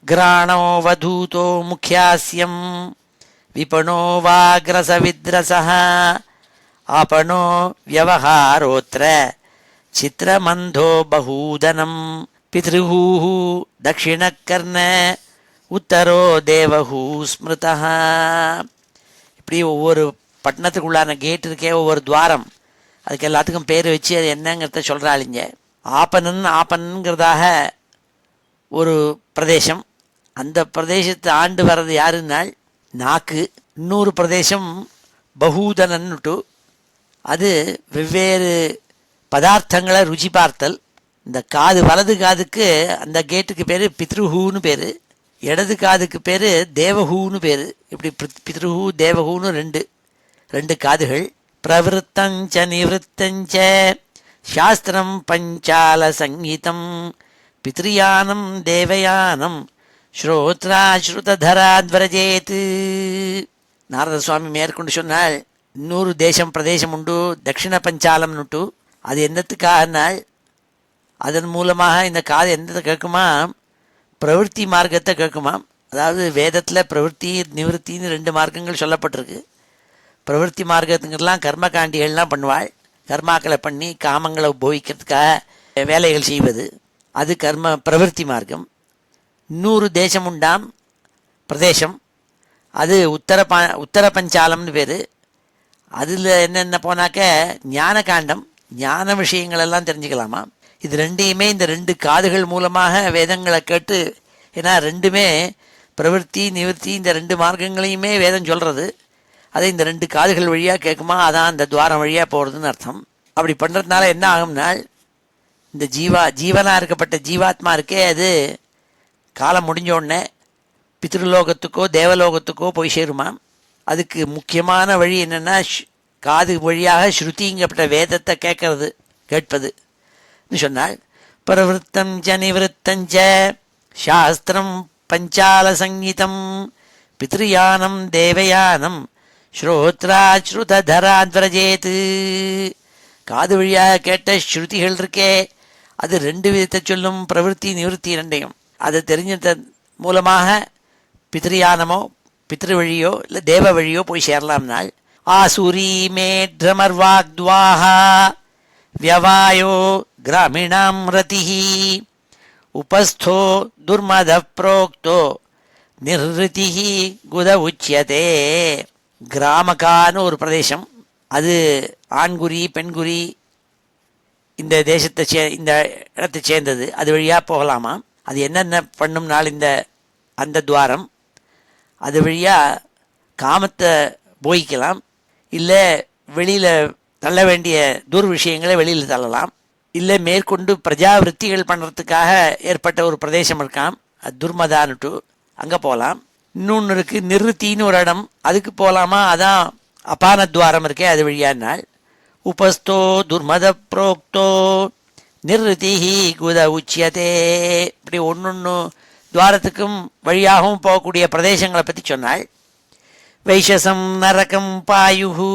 Speaker 1: கிராணோ வதூதோ முக்கியாஸ்யம் விபணோ வாக்ரசவித்ரசஹ ஆபணோ வியவஹாரோத்ர சித்திரமந்தோ பகூதனம் பித்ருஹூ தட்சிணக்கர்ண உத்தரோ தேவஹூ ஸ்மிருதஹ. இப்படி ஒவ்வொரு பட்டணத்துக்குள்ளான கேட் இருக்கே, ஒவ்வொரு துவாரம், அதுக்கு எல்லாத்துக்கும் பேர் வச்சு அது என்னங்கிறத சொல்கிறாளிங்க. ஆப்பனுங்கிறதாக ஒரு பிரதேசம், அந்த பிரதேசத்தை ஆண்டு வர்றது யாருன்னால் நாக்கு. இன்னொரு பிரதேசம் பகூதனன்னுட்டு, அது வெவ்வேறு பதார்த்தங்களை ருச்சி பார்த்தல். இந்த காது, வலது காதுக்கு அந்த கேட்டுக்கு பேர் பித்ருஹூன்னு பேர், இடது காதுக்கு பேர் தேவஹூன்னு பேர். இப்படி பித்ருஹூ தேவஹூன்னு ரெண்டு காதுகள். பிரவருத்தஞ்ச நிவத்தஞ்ச சாஸ்திரம் பஞ்சால சங்கீதம் பித்ரியானம் தேவயானம் ஸ்ரோத்ராஸ்ருதராத்வரஜேத். நாரத சுவாமி மேற்கொண்டு சொன்னால், இன்னொரு தேசம் பிரதேசம் உண்டு தட்சிண பஞ்சாலம்னுட்டு. அது என்னத்துக்காகனால் அதன் மூலமாக இந்த காது எந்த கேட்குமா, பிரவருத்தி மார்க்கத்தை கேட்குமாம். அதாவது வேதத்தில் பிரவருத்தி நிவர்த்தின்னு 2 மார்க்கங்கள் சொல்லப்பட்டிருக்கு. பிரவருத்தி மார்க்கத்துக்கெல்லாம் கர்மகாண்டிகள்லாம் பண்ணுவாள். கர்மாக்களை பண்ணி காமங்களை உபயோகிக்கிறதுக்காக வேலைகள் செய்வது, அது பிரவருத்தி மார்க்கம். இன்னொரு தேசம் உண்டாம் பிரதேசம், அது உத்தர பஞ்சாலம்னு பேர். அதில் என்னென்ன போனாக்க ஞான காண்டம், ஞான விஷயங்களெல்லாம் தெரிஞ்சுக்கலாமா. இது ரெண்டையுமே இந்த 2 காதுகள் மூலமாக வேதங்களை கேட்டு, ஏன்னா ரெண்டுமே பிரவருத்தி நிவர்த்தி இந்த 2 மார்க்கங்களையுமே வேதம் சொல்கிறது. அதை இந்த 2 காதுகள் வழியாக கேட்குமா, அதான் அந்த துவாரம் வழியாக போகிறதுன்னு அர்த்தம். அப்படி பண்ணுறதுனால என்ன ஆகும்னால், இந்த ஜீவனாக இருக்கப்பட்ட ஜீவாத்மா இருக்கே, அது காலம் முடிஞ்ச உடனே பித்ருலோகத்துக்கோ தேவலோகத்துக்கோ போய் சேருமா. அதுக்கு முக்கியமான வழி என்னென்னா, காது வழியாக ஸ்ருதிங்கப்பட்ட வேதத்தை கேட்பதுன்னு சொன்னால், பிரவருத்தஞ்ச நிவத்தஞ்ச சாஸ்திரம் பஞ்சால சங்கீதம் பித்ருயானம் தேவயானம் ஸ்ரோத்ராஸ்ருதராத்வரஜேத். காது வழியாக கேட்ட ஸ்ருதிகள் இருக்கே, அது 2 விதத்தை சொல்லும், பிரவருத்தி நிவர்த்தி 2ஐயும். அதை தெரிஞ்ச மூலமாக பித்ருயானமோ பித்ரு வழியோ இல்லை தேவ வழியோ போய் சேரலாம்னால், ஆசுரி மேட்ரமர்வாக்த்வாஹா வியவாயோ கிராமிணாம் ரதிஹி உபஸ்தோ துர்மத புரோக்தோ நிர்ருதிஹி குத உச்சியதே. கிராமகான்னு ஒரு பிரதேசம், அது ஆண்குறி பெண்குறி இந்த இந்த இடத்தை சேர்ந்தது. அது வழியாக போகலாமா. அது என்னென்ன பண்ணும்னால், அந்த துவாரம் அது வழியாக காமத்தை போய்க்கலாம், இல்லை வெளியில் தள்ள வேண்டிய துர் விஷயங்களை வெளியில் தள்ளலாம், இல்லை மேற்கொண்டு பிரஜாவிருத்திகள் பண்ணுறதுக்காக ஏற்பட்ட ஒரு பிரதேசம் இருக்காம், அது துர்மதான்ட்டு, அங்கே போகலாம். இன்னொன்று இருக்குது நிருத்தின்னு ஒரு இடம், அதுக்கு போகலாமா. அதான் அபான துவாரம் இருக்கே, அது வழியானால் உபஸ்தோ துர்மத புரோக்தோ நிர்ருதிஹி குத உச்சியதே. இப்படி ஒன்று துவாரத்துக்கும் வழியாகவும் போகக்கூடிய பிரதேசங்களை பற்றி சொன்னாள். வைஷசம் நரகம் பாயுஹு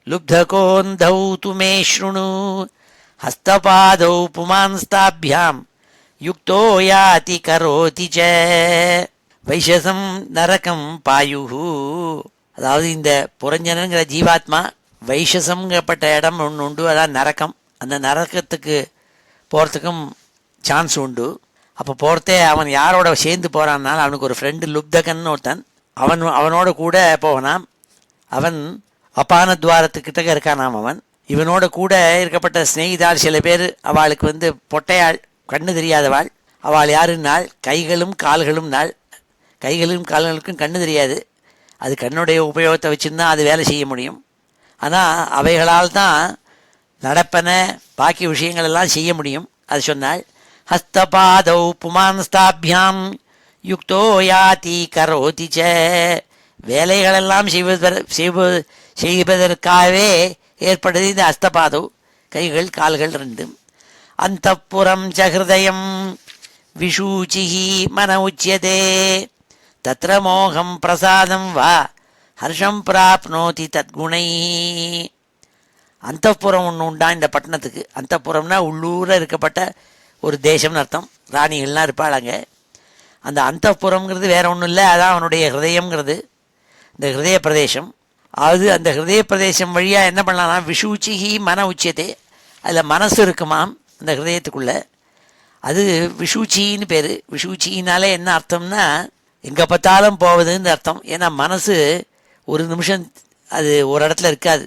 Speaker 1: லுப்தகோந்தௌ துமே ஸ்ருணு ஹஸ்தபாதௌ புமான்ஸ்தாபியாம் யுக்தோ யாதி கரோதி ச. வைஷசம் நரகம் பாயுஹு, அதாவது இந்த புரஞ்சனங்கிற ஜீவாத்மா வைஷசம்ங்கப்பட்ட இடம் ஒன்று உண்டு, அதான் நரக்கம். அந்த நரக்கத்துக்கு போகிறதுக்கும் சான்ஸ் உண்டு. அப்போ போகிறதே அவன் யாரோட சேர்ந்து போகிறான்னாலும், அவனுக்கு ஒரு ஃப்ரெண்டு லுப்தகன்னு ஒருத்தன், அவனோட கூட போகனாம். அவன் அபான துவாரத்துக்கிட்ட இருக்கானாம். அவன் இவனோட கூட இருக்கப்பட்ட ஸ்நேகிதாள் சில பேர், அவளுக்கு பொட்டையாள், கண்ணு தெரியாதவாள். அவள் யாருன்னாள், கைகளும் கால்களும் நாள். கைகளும் கால்களுக்கும் கண்ணு தெரியாது, அது கண்ணுடைய உபயோகத்தை வச்சுருந்தா அது வேலை செய்ய முடியும். ஆனால் அவைகளால் தான் நடப்பன பாக்கி விஷயங்கள் எல்லாம் செய்ய முடியும். அது சொன்னால், ஹஸ்தபாதௌ புமான்ஸ்தாபியாம் யுக்தோ யாதி கரோதி ச. வேலைகளெல்லாம் செய்வதற்காகவே ஏற்படுது இந்த ஹஸ்தபாதௌ, கைகள் கால்கள் 2. அந்தப்புரம் ச ஹிருதயம் விஷூச்சிஹி மன உச்சியதே தத்ர மோகம் பிரசாதம் வா ஹர்ஷம் பிராப்னோதி தத்குணை. அந்தப்புறம் ஒன்று உண்டா இந்த பட்டணத்துக்கு. அந்தப்புறம்னா உள்ளூரில் இருக்கப்பட்ட ஒரு தேசம்னு அர்த்தம். ராணிகள்லாம் இருப்பாளாங்க. அந்த அந்தப்புறம்ங்கிறது வேற ஒன்றும் இல்லை, அதான் அவனுடைய ஹிருதயம்ங்கிறது, இந்த ஹிருதய பிரதேசம். அது அந்த ஹிருதய பிரதேசம் வழியாக என்ன பண்ணலாம்னா, விஷூச்சிஹி மன உச்சியதே, அதில் மனசு இருக்குமாம் அந்த ஹிருதயத்துக்குள்ளே. அது விஷூச்சின்னு பேர். விஷூச்சினாலே என்ன அர்த்தம்னா, எங்கே பார்த்தாலும் போவதுன்னு அர்த்தம். ஏன்னா மனசு ஒரு நிமிஷம் அது ஒரு இடத்துல இருக்காது,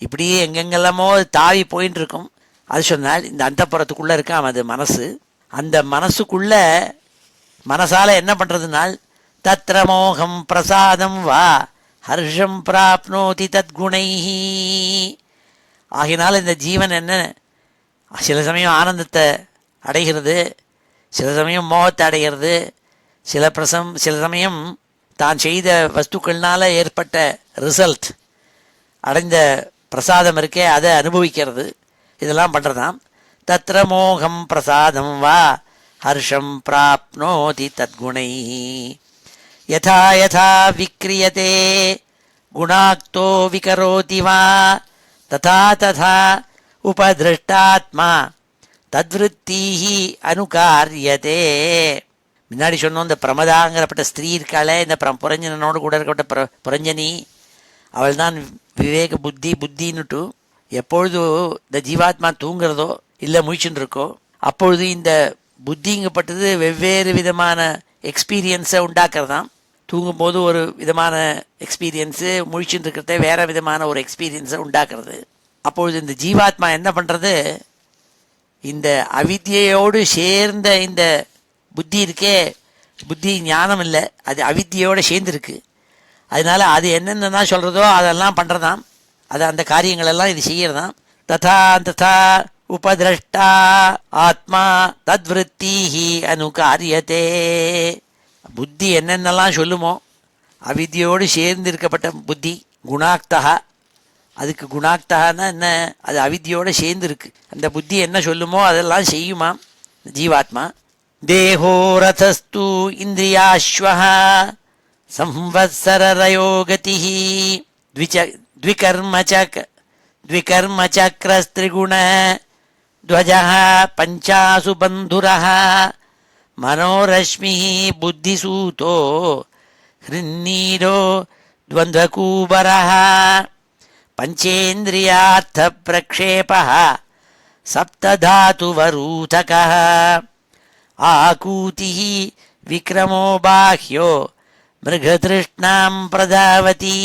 Speaker 1: இப்படியே எங்கெங்கெல்லாமோ தாவி போயின்னு இருக்கும். அது சொன்னால் இந்த அந்தப்புறத்துக்குள்ளே இருக்கான் அது மனசு. அந்த மனசுக்குள்ள மனசால் என்ன பண்ணுறதுனால், தத்ர மோகம் பிரசாதம் வா ஹர்ஷம் பிராப்னோதி தத்குணைஹி. ஆகினால் இந்த ஜீவன் என்ன, சில சமயம் ஆனந்தத்தை அடைகிறது, சில சமயம் மோகத்தை அடைகிறது, சில சமயம் தான் செய்த வஸ்துக்கள்னால் ஏற்பட்ட ரிசல்ட் அடைந்த பிரசாதம் இருக்கே அதை அனுபவிக்கிறது, இதெல்லாம் பண்ணுறதாம். தத்ர மோகம் பிரசாதம் வா ஹர்ஷம் பிராப்னோதி தத்குணை யதா யதா விக்ரியதே குணாக்தோ விகரோதி வா ததா ததா உபதிருஷ்டாத்மா தத்விருத்தீஹி அனுகாரியதே. முன்னாடி சொன்னோம், இந்த பிரமதாங்கிறப்பட்ட ஸ்திரீ இருக்காளே, இந்த புரஞ்சனோடு கூட இருக்கப்பட்ட புரஞ்சனி, அவள் தான் விவேக புத்தி. புத்தின்னுட்டு எப்பொழுது இந்த ஜீவாத்மா தூங்குறதோ இல்லை முழிச்சுன்னு இருக்கோ அப்பொழுது இந்த புத்திங்கப்பட்டது வெவ்வேறு விதமான எக்ஸ்பீரியன்ஸை உண்டாக்குறதாம். தூங்கும்போது ஒரு விதமான எக்ஸ்பீரியன்ஸு, முழிச்சுட்டு இருக்கிறதே வேறு விதமான ஒரு எக்ஸ்பீரியன்ஸை உண்டாக்குறது. அப்பொழுது இந்த ஜீவாத்மா என்ன பண்ணுறது, இந்த அவித்யோடு சேர்ந்த இந்த புத்தி இருக்கே, புத்தி ஞானம் இல்லை, அது அவித்யோடு சேர்ந்துருக்கு. அதனால அது என்னென்னா சொல்கிறதோ அதெல்லாம் பண்ணுறதாம், அது அந்த காரியங்களெல்லாம் இது செய்கிறதாம். ததா ததா உபதிரஷ்டா ஆத்மா தத்விருத்தீஹி அனுகாரியதே. புத்தி என்னென்னலாம் சொல்லுமோ, அவித்யோடு சேர்ந்து இருக்கப்பட்ட புத்தி குணாக்தா. அதுக்கு குணாக்தான்னா என்ன, அது அவித்யோடு சேர்ந்து இருக்கு. அந்த புத்தி என்ன சொல்லுமோ அதெல்லாம் செய்யுமாம் ஜீவாத்மா. தேஹோ ரதஸ்து இந்திரியாஸ்வஹ संवत्सररयोगतिः द्विकर्मचक्रस्त्रिगुण ध्वजः पञ्चासु बन्धुरः मनोरश्मिः बुद्धिसूतो हृन्नीरो द्वन्द्वकूबरः पञ्चेन्द्रियार्थप्रक्षेपः सप्तधातुवरूथकः आकूतिः विक्रमो बाह्यो மிருகதிருஷ்ணாம் பிரதாவதி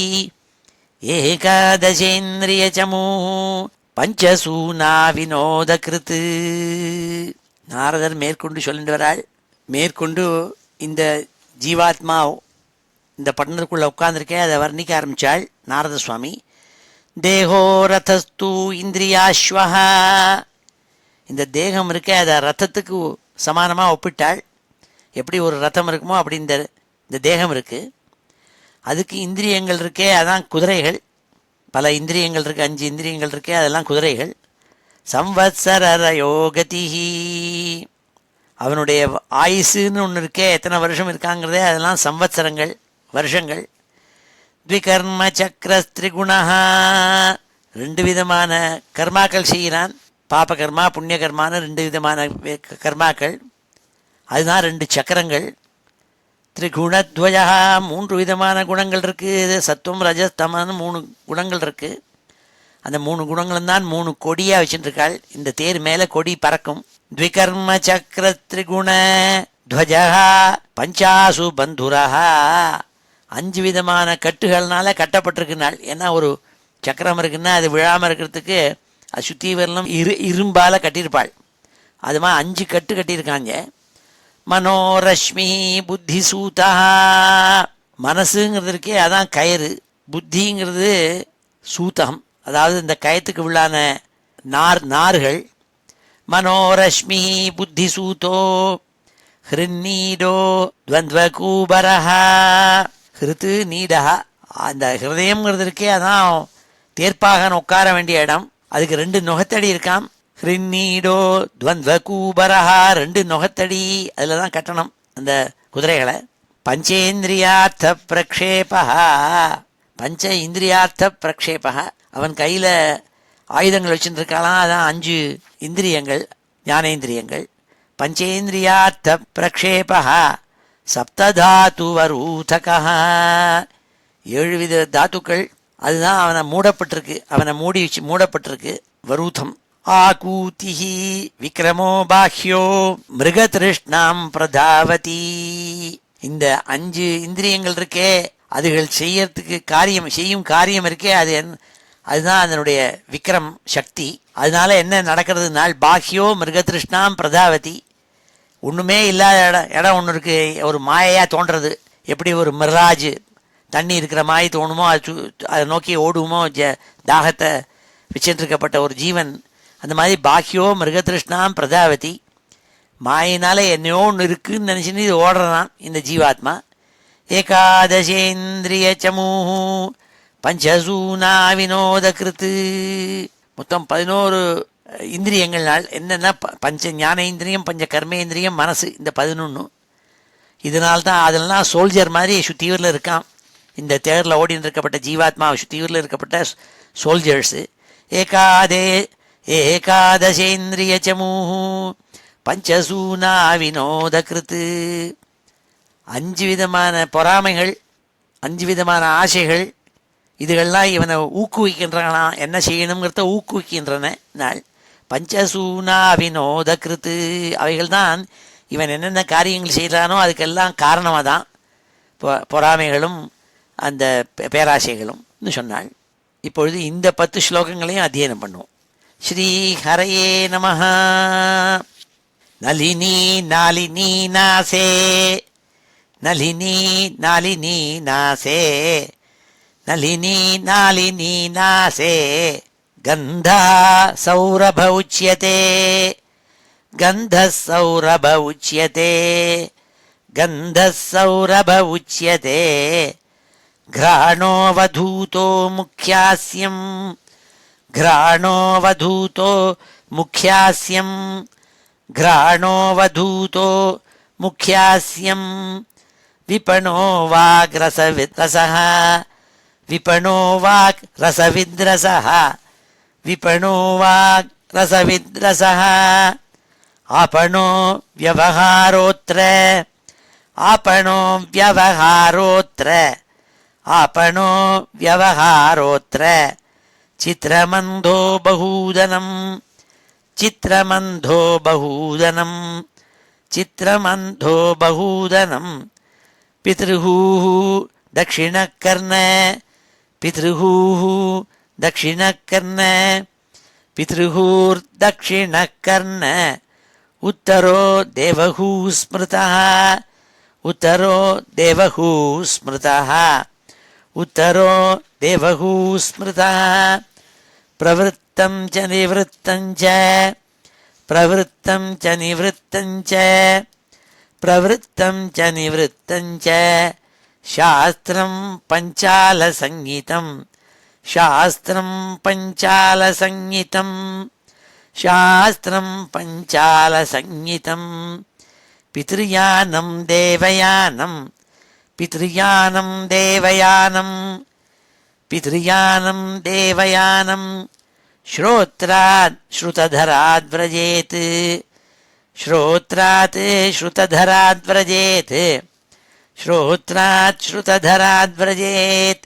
Speaker 1: ஏகாதசேந்திரியச்சமூஹ பஞ்சசூனா வினோதகிருத்து. நாரதர் மேற்கொண்டு சொல்லிட்டு வராள். மேற்கொண்டு இந்த ஜீவாத்மா இந்த பட்டணத்துக்குள்ளே உட்கார்ந்துருக்கே அதை வர்ணிக்க ஆரம்பித்தாள் நாரத சுவாமி. தேகோ ரதஸ்து இந்திரியாஸ்வஹா. இந்த தேகம் இருக்கே அதை ரதத்துக்கு சமானமாக ஒப்பிட்டாள். எப்படி ஒரு ரதம் இருக்குமோ அப்படி இந்த தேகம் இருக்குது. அதுக்கு இந்திரியங்கள் இருக்கே, அதான் குதிரைகள். பல இந்திரியங்கள் இருக்குது, 5 இந்திரியங்கள் இருக்கே, அதெல்லாம் குதிரைகள். சம்வத்சரயோகதிஹி, அவனுடைய ஆயுசுன்னு ஒன்று இருக்கே, எத்தனை வருஷம் இருக்காங்கிறதே அதெல்லாம் சம்வத்சரங்கள், வருஷங்கள். த்விகர்ம சக்கரஸ்திரிகுணா, 2 விதமான கர்மாக்கள் செய்கிறான். பாப கர்மா புண்ணிய கர்மான்னு 2 விதமான கர்மாக்கள். அதுதான் 2 சக்கரங்கள். திரிகுணத்வயா, 3 விதமான குணங்கள் இருக்குது. சத்துவம் ரஜஸ் தமன்னு 3 குணங்கள் இருக்குது. அந்த 3 குணங்களும் தான் 3 கொடியாக வச்சுட்டுருக்காள். இந்த தேர் மேலே கொடி பறக்கும். த்விகர்ம சக்கர திரிகுண துவஜா பஞ்சாசு பந்துரா, 5 விதமான கட்டுகள்னால கட்டப்பட்டிருக்குனாள். ஏன்னா ஒரு சக்கரம் இருக்குன்னா அது விழாமல் இருக்கிறதுக்கு அது சுற்றி வரலும் இரும்பால் கட்டியிருப்பாள். அது மாதிரி 5 கட்டு கட்டியிருக்காங்க. மனோரஷ்மி புத்தி சூதா, மனசுங்கிறது இருக்கே அதான் கயிறு. புத்திங்கிறது சூத்தகம், அதாவது இந்த கயத்துக்கு உள்ளான நார்கள். மனோரஷ்மி புத்தி சூதோ ஹிருநீடோ துவந்த்வகூபரஹா. ஹிருத்து நீடா, அந்த ஹிருதயம்ங்கிறது இருக்கே அதான் தேர்ப்பாகன் உட்கார வேண்டிய இடம். அதுக்கு 2 நுகத்தடி இருக்காம். ஹிருநீடோ துவந்த்வகூபரஹா, 2 நுகத்தடி, அதில் தான் கட்டணும் அந்த குதிரைகளை. பஞ்சேந்திரியார்த்த பிரக்ஷேபா, பஞ்ச இந்திரியார்த்த பிரக்ஷேபா, அவன் கையில் ஆயுதங்கள் வச்சுருக்காளாம். அதான் 5 இந்திரியங்கள், ஞானேந்திரியங்கள். பஞ்சேந்திரியார்த்த பிரக்ஷேபா சப்ததாத்து வரூதகா, 7 வித தாத்துக்கள். அதுதான் அவனை மூடப்பட்டிருக்கு, அவனை மூடப்பட்டிருக்கு வரூதம். ஆகூதிஹி விக்ரமோ பாஹ்யோ மிருகதிருஷ்ணாம் பிரதாவதி. இந்த 5 இந்திரியங்கள் இருக்கே, அதுகள் செய்யும் காரியம் இருக்கே, அதுதான் அதனுடைய விக்ரம் சக்தி. அதனால என்ன நடக்கிறதுனால் பாஹ்யோ மிருகதிருஷ்ணாம் பிரதாவதி, ஒன்றுமே இல்லாத இடம் ஒன்று இருக்குது, ஒரு மாயையாக தோன்றது. எப்படி ஒரு மிராஜ் தண்ணி இருக்கிற மாதிரி தோணுமோ, அதை நோக்கி ஓடுமோ தாகத்தை வச்சுருக்கப்பட்ட ஒரு ஜீவன், அந்த மாதிரி பாக்கியோ மிருகதிருஷ்ணாம் பிரதாவதி, மாயினால என்னையோ ஒன்று இருக்குன்னு நினச்சின்னு இது ஓடுறான் இந்த ஜீவாத்மா. ஏகாதசேந்திரிய சமூஹ பஞ்சசூனா வினோத கிருத்து. மொத்தம் 11 இந்திரியங்கள்னால் என்னென்னா பஞ்ச ஞானேந்திரியம், பஞ்ச கர்மேந்திரியம், மனசு, இந்த 11. இதனால்தான் அதெல்லாம் சோல்ஜர் மாதிரி சுத்தீவரில் இருக்கான். இந்த தேரில் ஓடின்னு இருக்கப்பட்ட ஜீவாத்மா சுத்தீவரில் இருக்கப்பட்ட சோல்ஜர்ஸு. ஏகாதசேந்திரிய சமூஹு பஞ்சசூனா வினோத கிருத்து. 5 விதமான பொறாமைகள், 5 விதமான ஆசைகள், இதுகள்லாம் இவனை ஊக்குவிக்கின்றன. என்ன செய்யணுங்கிறத ஊக்குவிக்கின்றன. நாள் பஞ்சசூனா வினோத கிருத்து. அவைகள்தான் இவன் என்னென்ன காரியங்கள் செய்கிறானோ அதுக்கெல்லாம் காரணமாக தான் பொறாமைகளும் அந்த பேராசைகளும் சொன்னாள். இப்பொழுது இந்த 10 ஸ்லோகங்களையும் அத்தியனம் பண்ணுவோம். ஸ்ரீ ஹரயே நமஹ. நளினி நாளினி நாசே, நளினி நாளினி நாசே, நளினி நாளினி நாசே, கந்தா சௌரப உச்யதே, கந்தः சௌரப உச்யதே, கந்தः சௌரப உச்யதே, घ्राणोऽवधूतो मुख्यास्यं, घ्राणोऽवधूतो मुख्यास्यं, घ्राणोऽवधूतो मुख्यास्यं, विपणो वाग्रसविद्रसः, विपणो वाग्रसविद्रसः, विपणो वाग्रसविद्रसः, आपणो व्यवहारोऽत्र, आपणो व्यवहारोऽत्र, आपणो व्यवहारोऽत्र, चित्रमन्धो बहूदनं, चित्रमन्धो बहूदनं, चित्रमन्धो बहूदनं, पितृः दक्षिणकर्ण, पितृः दक्षिणकर्ण, पितृहुर्दक्षिणकर्ण, उत्तरो देवहू स्मृतः, उत्तरो देवहू स्मृतः, उत्तरो देवहू स्मृतः, प्रवृत्तं च निवृत्तं च, प्रवृत्तं च निवृत्तं च, प्रवृत्तं च निवृत्तं च, शास्त्रं पञ्चालसंहितं, शास्त्रं पञ्चालसंहितं, शास्त्रं पञ्चालसंहितं, पितृयानं देवयानं, पितृयानं देवयानं, पितृयानं देवयानं, श्रोत्रात् श्रुतधराद् व्रजेत्, श्रोत्रात् श्रुतधराद् व्रजेत्, श्रोत्रात् श्रुतधराद् व्रजेत्,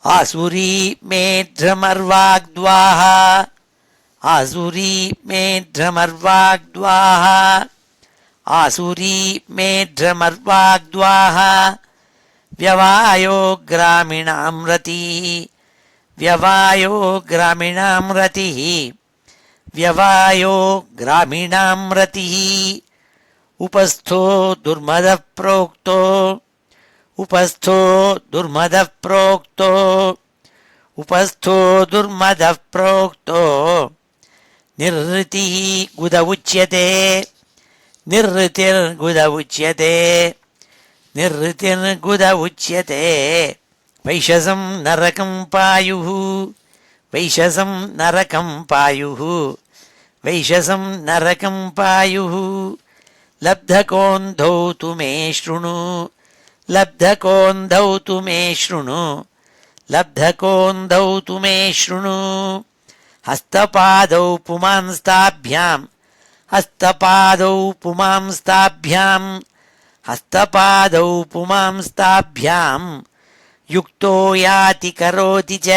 Speaker 1: आसुरी मेढ्रमर्वाग्द्वाः, आसुरी मेढ्रमर्वाग्द्वाः, आसुरी मेढ्रमर्वाग्द्वाः, व्यवायो ग्रामीणां रतिः, व्यवायो ग्रामीणां रतिः, व्यवायो ग्रामीणां रतिः, उपस्थो दुर्मदः प्रोक्तो, उपस्थो दुर्मदः प्रोक्तो, उपस्थो दुर्मदः प्रोक्तो, निर्ऋतिः गुद उच्यते, निर्ऋतिर्गुद उच्यते, निर्ऋतिर्गुद उच्यते, वैशसं नरकं पायुः, वैशसं नरकं पायुः, वैशसं नरकं पायुः, लब्धकोन्धौ तु मे शृणु, लब्धकोन्धौ तु मे शृणु, लब्धकोन्धौ तु मे शृणु, हस्तपादौ पुमांस्ताभ्यां, हस्तपादौ पुमांस्ताभ्यां, हस्तपादौ पुमांस्ताभ्यां, युक्तो याति करोति च,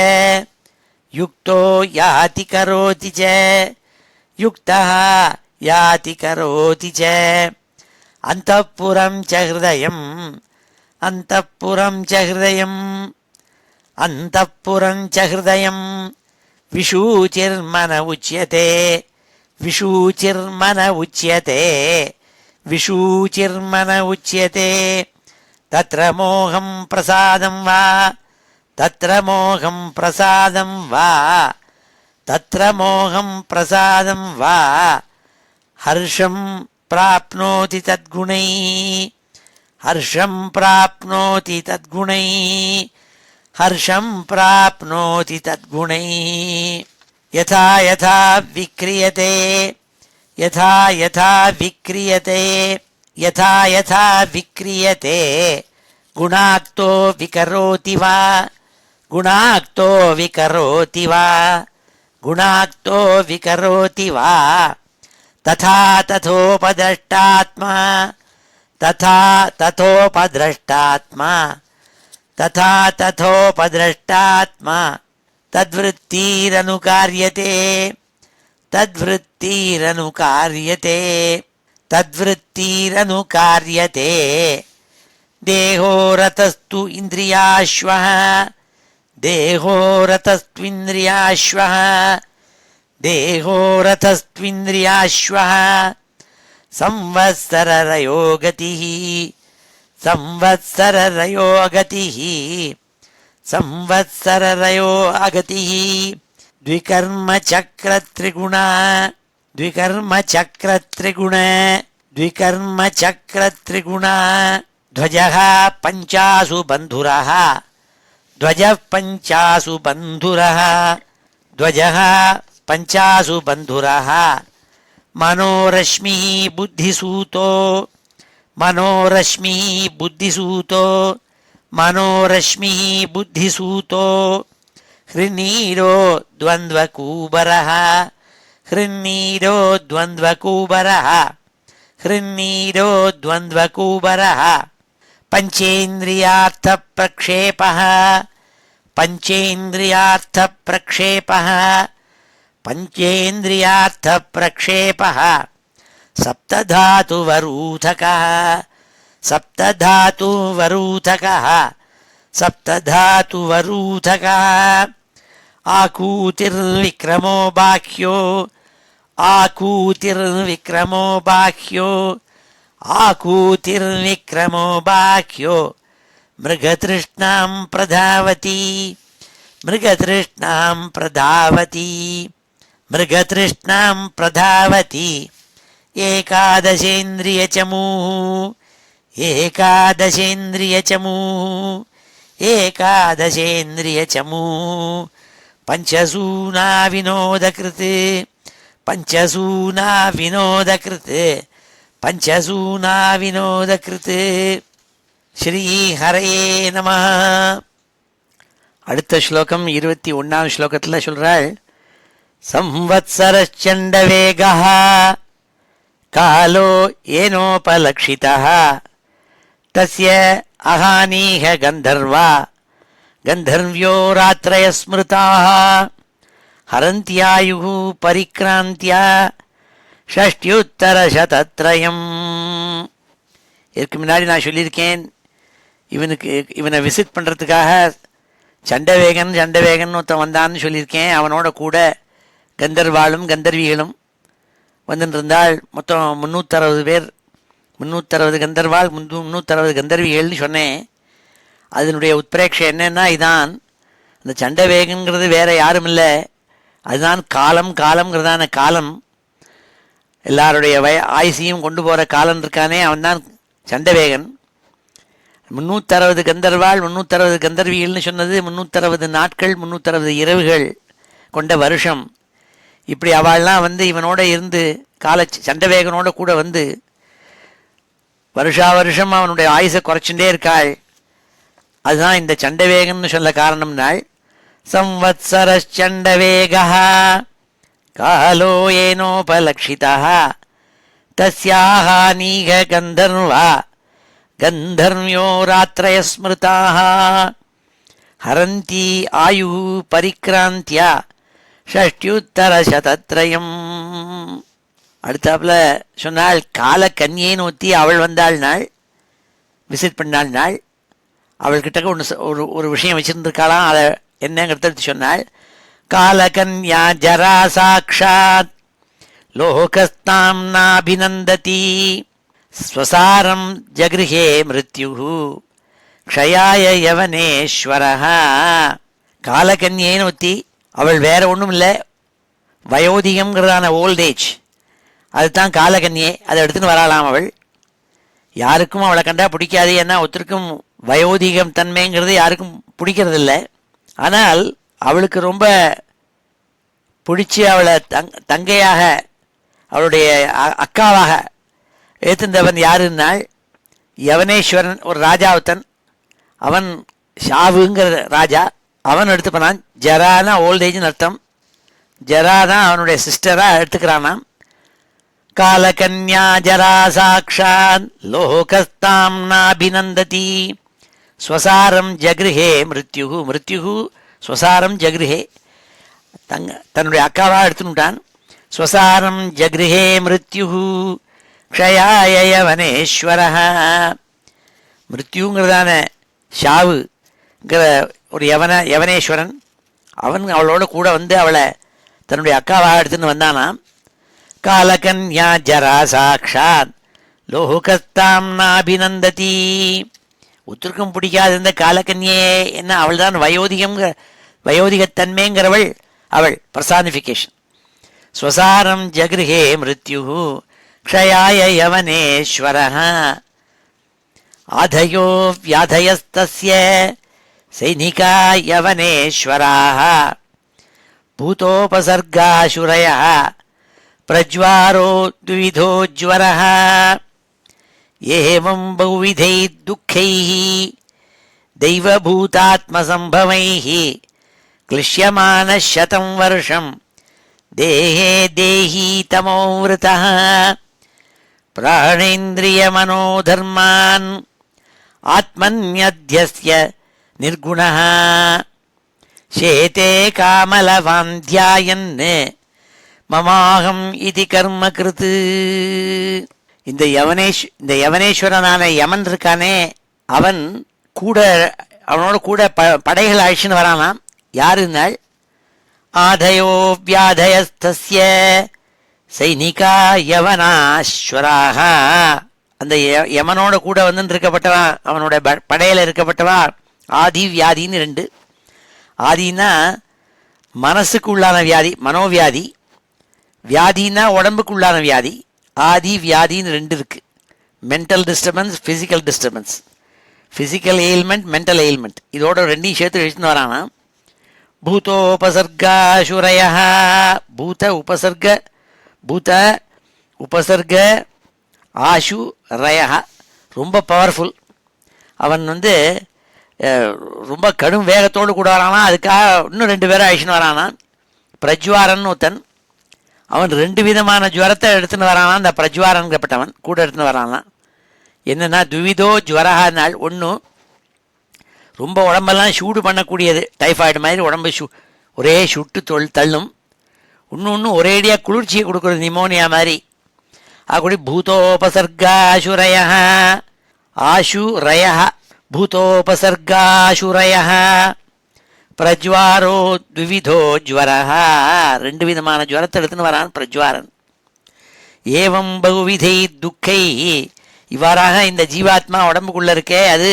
Speaker 1: युक्तो याति करोति च, युक्तः याति करोति च, अन्तःपुरं च हृदयम्, अन्तःपुरं च हृदयम्, अन्तःपुरं च हृदयम्, विशूचिर्मन उच्यते, विशूचिर्मन उच्यते, विशूचिर्मन उच्यते, तत्र मोहं प्रसादं वा, तत्र मोहं प्रसादं वा, तत्र मोहं प्रसादं वा, हर्षं प्राप्नोति तद्गुणैः, हर्षं प्राप्नोति तद्गुणैः, ஹர்ஷம் பிராப்னோதி தத்குணைः யதா யதா விக்ரியதே யதா யதா விக்ரியதே யதா யதா விக்ரியதே குணாக்தோ விகரோதி வா குணாக்தோ விகரோதி வா குணாக்தோ விகரோதி வா ததா ததோபதிரஷ்டாத்மா ததா ததோபதிரஷ்டாத்மா ததா ததோபதிரஷ்டாத்மா தத்விருத்திரனுகார்யதே தத்விருத்திரனுகார்யதே தத்விருத்திரனுகார்யதே தேஹோ ரதஸ்து இந்திரியாஸ்வஹ தேஹோ ரதஸ்த்விந்திரியாஸ்வஹ தேஹோ ரதஸ்த்விந்திரியாஸ்வஹ संवत्सररयो गतिः संवत्सररयो गतिः संवत्सररयो अगतिः द्विकर्मचक्रत्रिगुणा द्विकर्मचक्रत्रिगुण द्विकर्मचक्रत्रिगुणा ध्वजः पञ्चासु बन्धुरः ध्वजः पञ्चासु बन्धुरः ध्वजः पञ्चासु बन्धुरः मनोरश्मिः बुद्धिसूतो मनोरश्मिः बुद्धिसूतो मनोरश्मिः बुद्धिसूतो हृन्नीरो द्वन्द्वकूबरः हृन्नीरो द्वन्द्वकूबरः हृन्नीरो द्वन्द्वकूबरः पञ्चेन्द्रियार्थप्रक्षेपः पञ्चेन्द्रियार्थप्रक्षेपः पञ्चेन्द्रियार्थप्रक्षेपः सप्तधातुवरूथकः सप्तधातुवरूथकः सप्तधातुवरूथकः आकूतिर्विक्रमो बाह्यो आकूतिर्विक्रमो बाह्यो आकूतिर्विक्रमो बाह्यो मृगतृष्णां प्रधावति मृगतृष्णां प्रधावति मृगतृष्णां प्रधावति एकादशेन्द्रियचमूः एकादशेन्द्रियचमूः एकादशेन्द्रियचमूः पञ्चसूना विनोदकृत् पञ्चसूना विनोदकृत् पञ्चसूना विनोदकृत् ஸ்ரீஹரயே நமः. அடுத்த ஸ்லோகம் 21ஆம் ஸ்லோகத்தில் சொல்றாள், संवत्सरश्चण्डवेगः कालो येनोपलक्षितः तस्य अहानीह गन्धर्वा गन्धर्व्यो रात्रय स्मृताः हरन्त्यायुः परिक्रान्त्या षष्ट्युत्तरशतत्रयम्. இதுக்கு முன்னாடி நான் சொல்லியிருக்கேன், இவனை விசிட் பண்ணுறதுக்காக சண்டவேகன் ஒருத்தன் வந்தான்னு சொல்லியிருக்கேன். அவனோட கூட கந்தர்வாளும் கந்தர்விகளும் வந்துட்டு இருந்தால் மொத்தம் 360 பேர், 360 கந்தர்வாள் 360 கந்தர்விகள்னு சொன்னேன். அதனுடைய உத்பிரேட்சை என்னன்னா, இதான் அந்த சண்டவேகங்கிறது வேற யாரும் இல்லை, அதுதான் காலம்ங்கிறதான காலம். எல்லாருடைய ஆயுசையும் கொண்டு போகிற காலன் இருக்கானே, அவன்தான் சண்டவேகன். 360 கந்தர்வாள் 360 கந்தர்விகள்னு சொன்னது 360 நாட்கள் 360 இரவுகள் கொண்ட வருஷம். இப்படி அவள்லாம் வந்து இவனோட இருந்து சண்டவேகனோட கூட வந்து வருஷா வருஷம் அவனுடைய ஆயுசை குறைச்சுட்டே இருக்காள். அதுதான் இந்த சண்டவேகன்னு சொல்ல காரணம்னாள். संवत्सरश्चण्डवेगः कालो येनोपलक्षितः तस्याहानीह गन्धर्वा गन्धर्व्यो रात्रय स्मृताः हरन्ति आयुः परिक्रान्त्या षष्ट्युत्तरशतत्रयम्. அடுத்தாப்புல சொன்னாள், கால கன்னியேன்னு ஒத்தி அவள் வந்தாள் நாள், விசிட் பண்ணாள் நாள். அவள்கிட்ட ஒரு விஷயம் வச்சிருந்துருக்காளாம். அதை என்னங்கிறத சொன்னாள். காலகன்யா ஜரா சாக்ஷாத் லோகஸ்தாம் நாபிநந்ததி ஸ்வசாரம் ஜகிருஹே மிருத்யுः க்ஷயாய யவனேஸ்வரः. காலகன்யேன்னு ஒத்தி அவள் வேற ஒன்றும் இல்லை, வயோதிகம்ங்கிறதான ஓல்டேஜ், அதுதான் காலகன்யே. அதை எடுத்துன்னு வரலாம். அவள் யாருக்கும் அவளை கண்டா பிடிக்காது, ஏன்னா ஒருத்தருக்கும் வயோதிகம் தன்மைங்கிறது யாருக்கும் பிடிக்கிறதில்ல. ஆனால் அவளுக்கு ரொம்ப பிடிச்சி அவளை தங்கையாக அவளுடைய அக்காவாக ஏற்றுந்தவன் யாருன்னால் யவனேஸ்வரன், ஒரு ராஜாவுத்தன். அவன் ஷாவுங்கிற ராஜா. அவன் எடுத்து போனான். ஜரானா ஓல்டேஜ்னு அர்த்தம். ஜரா தான் அவனுடைய சிஸ்டராக எடுத்துக்கிறானாம். காலகன்யா ஜரா சாக்ஷாத் லோகஸ்தாம் நாபிநந்ததி ஸ்வசாரம் ஜகிருஹே மிருத்யுகு மிருத்யுகு ஸ்வசாரம் ஜகிருஹே. தன்னுடைய அக்காவாக எடுத்துட்டான். ஸ்வசாரம் ஜகிருஹே மிருத்யுகு க்ஷயாய யவனேஸ்வரஹ. மிருத்யுங்கிறதான ஷாவுங்கிற ஒரு யவனேஸ்வரன் அவன் அவளோட கூட வந்து அவளை தன்னுடைய அக்காவாக எடுத்துன்னு வந்தானாம். காலகன்யா ஜரா சாக்ஷாத் லோகஸ்தாம் நாபிநந்ததி. உத்திருக்கும் பிடிக்காது இந்த காலக்கன்யே என்ன, அவள் தான் வயோதிகத்தன்மைங்கிறவள், அவள் பர்சானிஃபிகேஷன். ஸ்வசாரம் ஜகிருஹே மிருத்யுஹு க்ஷயாய யவனேஸ்வரஹ. ஆதயோ வியாதயஸ்தஸ்ய சைனிகா யவனேஸ்வராः பூதோபசர்காசுரயः பிரஜ்வாரோ த்விவிதோஜ்வரः. ஏவம் பகுவிதைத் துக்கைः தெய்வபூதாத்மசம்பவைः க்லிஷ்யமானः சதம் வருஷம் தேஹே தேஹி தமோவ்ருதः. பிராணேந்திரியமனோதர்மான் ஆத்மன்யத்யஸ்ய நிர்குணः சேதே காமலவாந்தியாயன் மமாகம் இது கர்ம கிருத்து. இந்த யவனேஸ்வரனான யமன் இருக்கானே, அவன் கூட அவனோட கூட படைகள் அழிச்சுன்னு வரானாம். யாருன்னாள் ஆதயோ வியாதயஸ்தஸ்ய சைனிகா யவனாஸ்வராக. அந்த யமனோட கூட வந்து இருக்கப்பட்டவன், அவனோட படையில் இருக்கப்பட்டவா ஆதி வியாதின்னு ரெண்டு. ஆதினா மனசுக்கு உள்ளான வியாதி, மனோவியாதி. வியாதினா உடம்புக்கு உள்ளான வியாதி. ஆதி வியாதின்னு ரெண்டு இருக்கு. Mental disturbance, physical disturbance. Physical ailment, mental ailment. இதோட ரெண்டையும் சேர்த்து எழுத்துன்னு வரானா. பூதோபசர்காசுரய. பூத உபசர்க ஆஷு ரய. ரொம்ப பவர்ஃபுல். அவன் வந்து ரொம்ப கடும் வேகத்தோடு கூட வரானா. அதுக்காக இன்னும் 2 பேரை அழிச்சுன்னு வரானா. பிரஜ்வாரன் ஒருத்தன், அவன் 2 விதமான ஜுவரத்தை எடுத்துன்னு வரானா. அந்த பிரஜ்வாரன்கப்பட்டவன் கூட எடுத்துன்னு வரானா. என்னென்னா துவிதோ ஜுவரஹானால், ஒன்று ரொம்ப உடம்பெல்லாம் சூடு பண்ணக்கூடியது, டைஃபாய்டு மாதிரி உடம்பு ஒரே சுட்டு தள்ளும். ஒன்று ஒரேடியாக குளிர்ச்சியை கொடுக்குறது, நிமோனியா மாதிரி. அப்படி பூதோபசர்காசுரய ஆசுரய பூதோபசர்காசுரய பிரஜ்வாரோ த்விவிதோ ஜ்வரஹ. 2 விதமான ஜுவரத்தை எடுத்துன்னு வரான் பிரஜ்வாரன். ஏவம் பகுவிதை துக்கை. இவ்வாறாக இந்த ஜீவாத்மா உடம்புக்குள்ளே இருக்கே, அது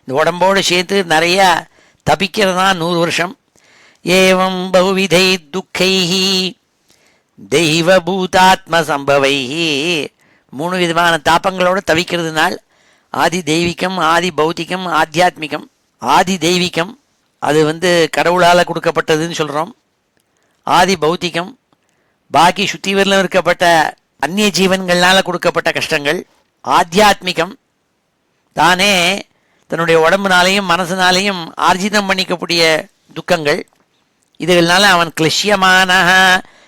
Speaker 1: இந்த உடம்போடு சேர்த்து நிறையா தபிக்கிறதா 100 வருஷம். ஏவம் பகுவிதை துக்கை தெய்வபூதாத்ம சம்பவை. 3 விதமான தாபங்களோடு தவிக்கிறதுனால் ஆதி தெய்வீகம், ஆதி பௌத்திகம், ஆத்தியாத்மிகம். ஆதி தெய்வீகம் அது வந்து கடவுளால் கொடுக்கப்பட்டதுன்னு சொல்கிறோம். ஆதி பௌத்திகம் பாக்கி சுத்திவரிலும் இருக்கப்பட்ட அந்நிய ஜீவன்கள்னால் கொடுக்கப்பட்ட கஷ்டங்கள். ஆத்தியாத்மிகம் தானே தன்னுடைய உடம்புனாலையும் மனசுனாலையும் ஆர்ஜிதம் பண்ணிக்கக்கூடிய துக்கங்கள். இதுகள்னால அவன் கிளிஷ்யமான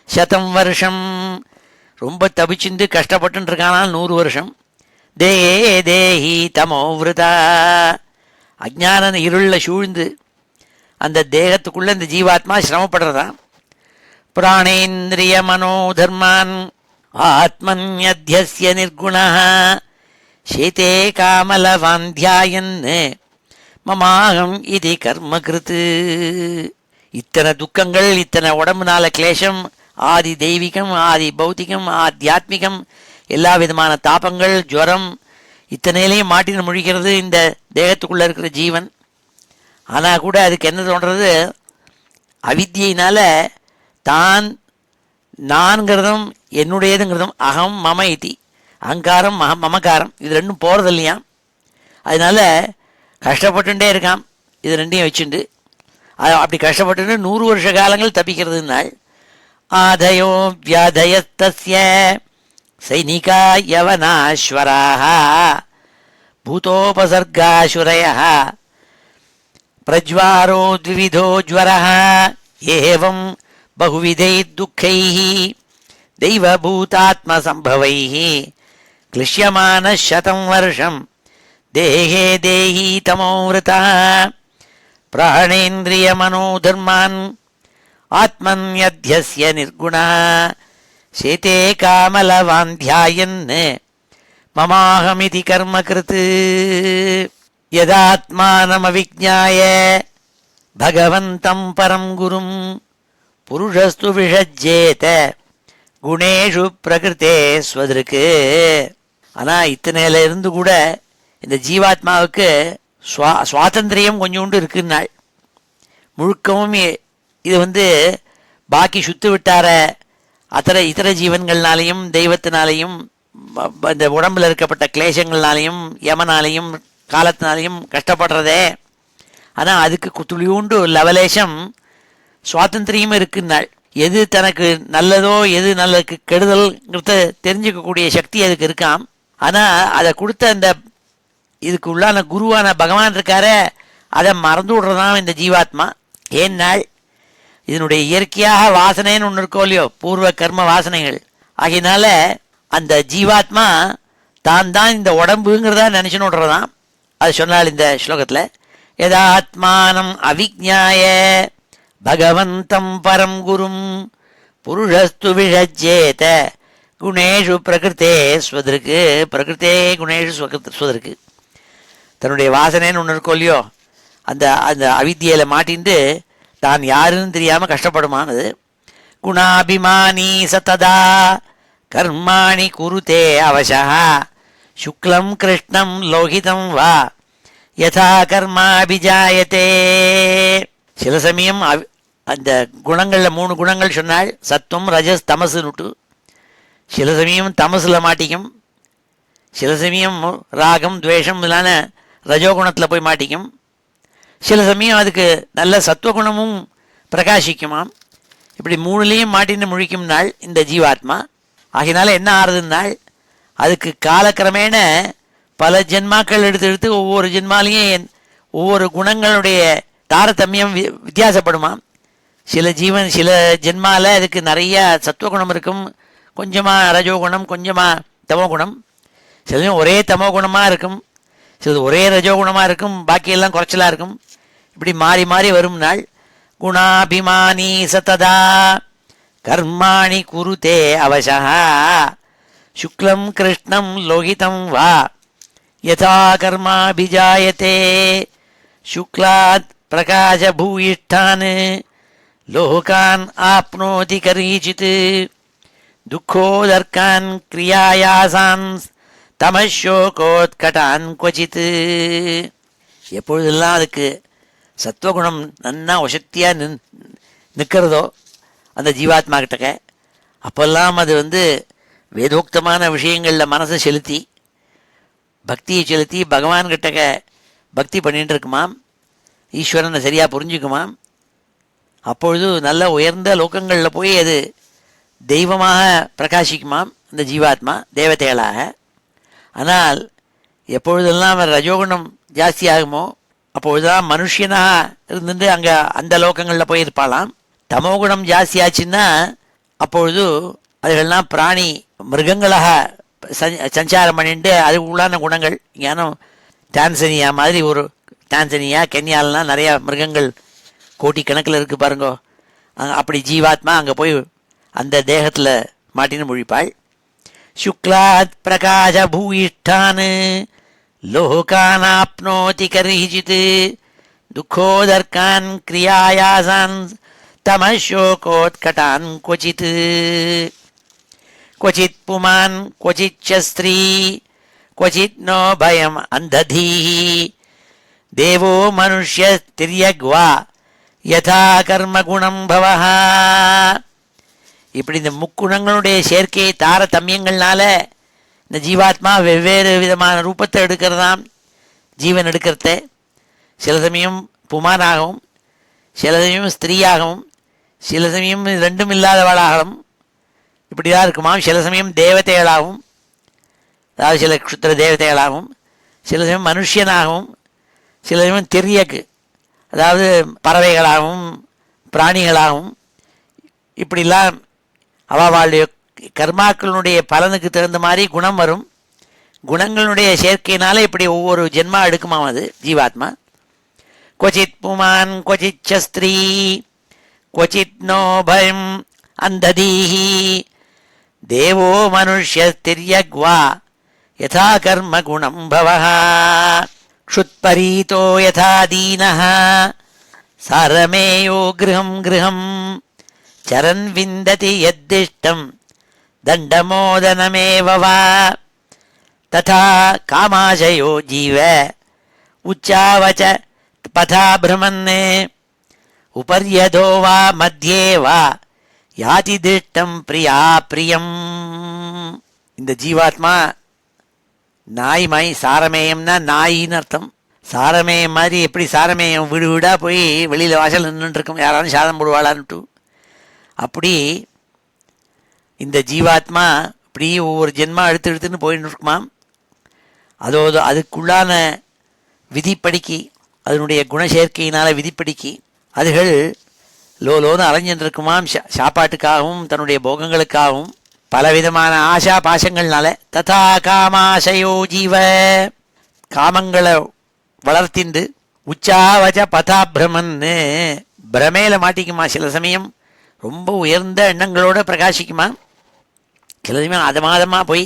Speaker 1: சதம் வருஷம், ரொம்ப தபிச்சுந்து கஷ்டப்பட்டு இருக்கானால் 100 வருஷம். தேஹி தமோவிருதா. அஜ்ஞான இருளில் சூழ்ந்து அந்த தேகத்துக்குள்ளே இந்த ஜீவாத்மா சிரமப்படுறதா. பிராணேந்திரிய மனோதர்மான் ஆத்மன்யத்யஸ்ய நிர்குணः சேதே காமலவாந்தியாயன் மமாகம் இது கர்ம கிருத்து. இத்தனை துக்கங்கள், இத்தனை உடம்புனால கிளேசம், ஆதி தெய்வீகம், ஆதி பௌத்திகம், ஆத்தியாத்மிகம், எல்லா விதமான தாபங்கள், ஜுவரம், இத்தனையிலையும் மாட்டின்னு முழிக்கிறது இந்த தேகத்துக்குள்ளே இருக்கிற ஜீவன். ஆனால் கூட அதுக்கு என்ன தோன்றது, அவித்தியினால தான் நான்கிறதும் என்னுடையதுங்கிறதும் அகம் மம இதி, அகங்காரம் மமகாரம், இது ரெண்டும் போகிறது இல்லையா. அதனால கஷ்டப்பட்டுட்டே இருக்கான். இது ரெண்டையும் வச்சுண்டு அப்படி கஷ்டப்பட்டு 100 வருஷ காலங்கள் தப்பிக்கிறதுனால் ஆதயோ வியாதயஸ்தஸ்ய சைனிகா யவனாஸ்வராः பூதோபசர்காசுரயः பிரஜ்வாரோ த்விவிதோ ஜ்வரः ஏவம் பகுவிதைர் துக்கைः தெய்வபூதாத்மசம்பவைः क्लिश्यमानः शतं वर्षं देहे देही तमोवृतः प्राणेन्द्रियमनोधर्मान् आत्मन्यध्यस्य निर्गुणः शेते कामलवान् ध्यायन् ममाहमिति कर्मकृत् यदात्मानमविज्ञाय भगवन्तं परं गुरुं पुरुषस्तु विषज्येत குணேஷு பிரகிருத்தே ஸ்வதற்கு. ஆனால் இத்தனையில இருந்து கூட இந்த ஜீவாத்மாவுக்கு சுவாதந்திரியம் கொஞ்சோண்டு இருக்குன்னாள். முழுக்கவும் இது பாக்கி சுத்து விட்டார இதர ஜீவன்கள்னாலையும் தெய்வத்தினாலையும் இந்த உடம்புல இருக்கப்பட்ட கிளேசங்கள்னாலையும் யமனாலையும் காலத்தினாலையும் கஷ்டப்படுறதே. ஆனால் அதுக்கு துளியூண்டு லவலேசம் சுவாதந்திரியம் இருக்குன்னாள். எது தனக்கு நல்லதோ எது நல்லதுக்கு கெடுதல்ங்கிறத தெரிஞ்சுக்கக்கூடிய சக்தி அதுக்கு இருக்காம். ஆனால் அதை கொடுத்த அந்த இதுக்கு உள்ளான குருவான பகவான் இருக்கார அதை மறந்து விடுறதான் இந்த ஜீவாத்மா. ஏன்னாள் இதனுடைய இயற்கையாக வாசனைன்னு ஒன்று இருக்கோ இல்லையோ, பூர்வ கர்ம வாசனைகள். ஆகையினால அந்த ஜீவாத்மா தான் தான் இந்த உடம்புங்கிறதா நினச்சின்னு விடுறதான். அது சொன்னால் இந்த ஸ்லோகத்தில் யதாத்மானம் அவிஜ்ஞாய பகவந்தம் பரம் குரும் புருஷஸ்து விஷஜ்யேத குணேஷு பிரகிருத்தே ஸ்வதற்கு. பிரகிருத்தே குணேஷு ஸ்வதற்கு. தன்னுடைய வாசனைன்னு ஒன்று இருக்கோ இல்லையோ, அந்த அந்த அவித்தியில் மாட்டின்ட்டு தான் யாருன்னு தெரியாமல் கஷ்டப்படுமானது. குணாபிமானி சததா கர்மாணி குருதே அவசா சுக்லம் கிருஷ்ணம் லோகிதம் வா யதா கர்மாபிஜாயத்தே. சில சமயம் அந்த குணங்களில் 3 குணங்கள் சொன்னால் சத்துவம் ரஜஸ் தமசுன்னுட்டு. சில சமயம் தமசில் மாட்டிக்கும், சில சமயம் ராகம் துவேஷம் இல்லான ரஜோகுணத்தில் போய் மாட்டிக்கும், சில சமயம் அதுக்கு நல்ல சத்துவகுணமும் பிரகாசிக்குமாம். இப்படி 3லேயும் மாட்டின்னு முழிக்கும் நாள் இந்த ஜீவாத்மா. ஆகினால என்ன ஆறுதுன்னாள் அதுக்கு காலக்கிரமேண பல ஜென்மாக்கள் எடுத்து ஒவ்வொரு ஜென்மாலையும் ஒவ்வொரு குணங்களுடைய தாரதமியம் வித்தியாசப்படுமாம். சில ஜென்மால அதுக்கு நிறைய சத்துவகுணம் இருக்கும், கொஞ்சமாக ரஜோகுணம், கொஞ்சமாக தமோகுணம். சிலதும் ஒரே தமோகுணமாக இருக்கும், சிலது ஒரே ரஜோகுணமாக இருக்கும், பாக்கியெல்லாம் குறைச்சலாக இருக்கும். இப்படி மாறி மாறி வரும் நாள். குணாபிமானி சததா கர்மாணி குருதே அவசா சுக்லம் கிருஷ்ணம் லோகிதம் வா யதா கர்மாபிஜாயத்தே சுக்லாத் பிரகாச பூயிஷ்டான் லோகான் ஆப்னோதி கரீச்சித் துக்கோதர்கான் கிரியாயாசான் தமசோகோத்கட்டான் கொச்சித். எப்பொழுதெல்லாம் அதுக்கு சத்வகுணம் நன்னா வசக்தியாக நிற்கிறதோ அந்த ஜீவாத்மா கிட்டக்க, அப்பெல்லாம் அது வேதோக்தமான விஷயங்களில் மனசை செலுத்தி பக்தியை செலுத்தி பகவான் கிட்டக்க பக்தி பண்ணிட்டு இருக்குமாம். ஈஸ்வரனை சரியாக புரிஞ்சுக்குமாம். அப்பொழுது நல்ல உயர்ந்த லோகங்களில் போய் அது தெய்வமாக பிரகாசிக்குமாம் அந்த ஜீவாத்மா தேவதைகளாக. ஆனால் எப்பொழுதெல்லாம் அவர் ரஜோகுணம் ஜாஸ்தி ஆகுமோ அப்பொழுதுதான் மனுஷனாக இருந்துட்டு அங்கே அந்த லோகங்களில் போய் இருப்பாளாம். தமோகுணம் ஜாஸ்தி ஆச்சுன்னா அப்பொழுது அதுகள்லாம் பிராணி மிருகங்களாக சஞ்சாரம் பண்ணிட்டு அதுக்கு உள்ளான குணங்கள் ஞானம். டான்சனியா மாதிரி டான்சனியா கென்யாலெலாம் நிறையா மிருகங்கள் கோட்டிக்கணக்கில் இருக்குது பாருங்கோ. அப்படி ஜீவாத்மா அங்கே போய் அந்த தேகத்தில் மாட்டின்னு முழிப்பாள். சுக்லாத் பிரகாச பூயிஷ்டான் லோகான் ஆப்னோதி கரீச்சித் துக்கோதர்கான் கிரியாயாசான் தமசோகோத்கட்டான் கொச்சித். क्वचित् पुमान् क्वचिच्च स्त्री क्वचित् नो भयम् अन्धधीः देवो मनुष्यस्तिर्यग्वा யதா கர்ம குணம் பவஹ. இப்படி இந்த முக்குணங்களுடைய சேர்க்கை தாரதமியங்கள்னால இந்த ஜீவாத்மா வெவ்வேறு விதமான ரூபத்தை எடுக்கிறதாம். ஜீவன் எடுக்கிறத சில சமயம் புமானாகவும் சில சமயம் ஸ்திரீயாகவும் சில சமயம் ரெண்டும் இல்லாதவளாகவும் இப்படிதான் இருக்குமாம். சில சமயம் தேவதைகளாகவும், அதாவது சில க்ஷுத்திர தேவதைகளாகவும், சில சமயம் மனுஷனாகவும், சில சமயம் திரியக்கு அதாவது பறவைகளாகவும் பிராணிகளாகவும் இப்படிலாம் அவளுடைய கர்மாக்களுடைய பலனுக்கு தகுந்த மாதிரி குணம் வரும். குணங்களுடைய சேர்க்கையினால இப்படி ஒவ்வொரு ஜென்மா எடுக்குமாம் அது ஜீவாத்மா. क्वचित् पुमान् क्वचित् स्त्री क्वचित् नो भयम् अन्धदीः देवो मनुष्यस्तिर्यग्वा यथा कर्म गुणं भवः क्षुत्परीतो यथा दीनः सारमेयो गृहं गृहं चरन् विन्दति यद्दिष्टं दण्डमोदनमेव वा तथा कामाशयो जीव उच्चावच पथा भ्रमन्ने उपर्यधो वा मध्ये वा याति दिष्टं प्रिया प्रियम्. இந்த ஜீவாத்மா நாய் மாதிரி சாரமேயம்னா நாயின்னு அர்த்தம். சாரமேயம் மாதிரி எப்படி சாரமேயம் வீடு வீடாக போய் வெளியில் வாசல் நின்றுருக்கும் யாராலும் சாதம் போடுவாளான்ட்டு, அப்படி இந்த ஜீவாத்மா இப்படி ஒவ்வொரு ஜென்மா எடுத்துன்னு போயின்னு இருக்குமாம். அதோடு அதுக்குள்ளான விதிப்படிக்கு அதனுடைய குணசேர்க்கையினால் விதிப்படிக்கு அதுகள் லோன்னு அலைஞ்சின்றிருக்குமாம். சாப்பாட்டுக்காகவும் தன்னுடைய போகங்களுக்காகவும் பலவிதமான ஆசா பாசங்கள்னால. ததா காமாசயோ ஜீவ காமங்களை வளர்த்திண்டு உச்சாவச்ச பதா பிரமன்னு பிரமேல மாட்டிக்குமா. சில சமயம் ரொம்ப உயர்ந்த எண்ணங்களோடு பிரகாசிக்குமா, சில சமயம் அதமாதமாக போய்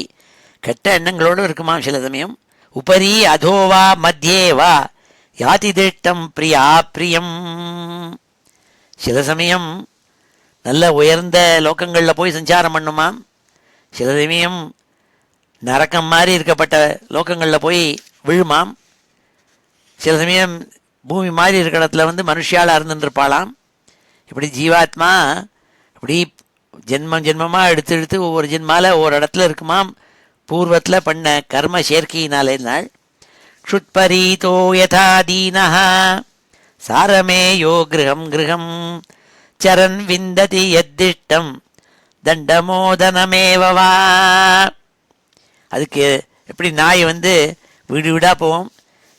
Speaker 1: கெட்ட எண்ணங்களோடு இருக்குமா. சில சமயம் உபரி அதோவா மத்தியேவா யாதி திட்டம் பிரியா பிரியம். சில சமயம் நல்ல உயர்ந்த லோக்கங்களில் போய் சஞ்சாரம் பண்ணுமாம். சில சமயம் நரக்கம் மாதிரி இருக்கப்பட்ட லோக்கங்களில் போய் விழுமாம். சில சமயம் பூமி மாதிரி இருக்கிற இடத்துல மனுஷியால் இருந்துருப்பாளாம். இப்படி ஜீவாத்மா இப்படி ஜென்மமாக எடுத்து ஒவ்வொரு ஜென்மாவில் ஒவ்வொரு இடத்துல இருக்குமாம். பூர்வத்தில் பண்ண கர்ம சேர்க்கையினாலே நாள். க்ஷுத்பரீதோ யதா தீனஹ சாரமேயோ கிரகம் கிரகம் சரன் விந்ததி யத்திஷ்டம் தண்டமோதனமேவ வா. அதுக்கு எப்படி நாய் வீடு வீடாக போவோம்.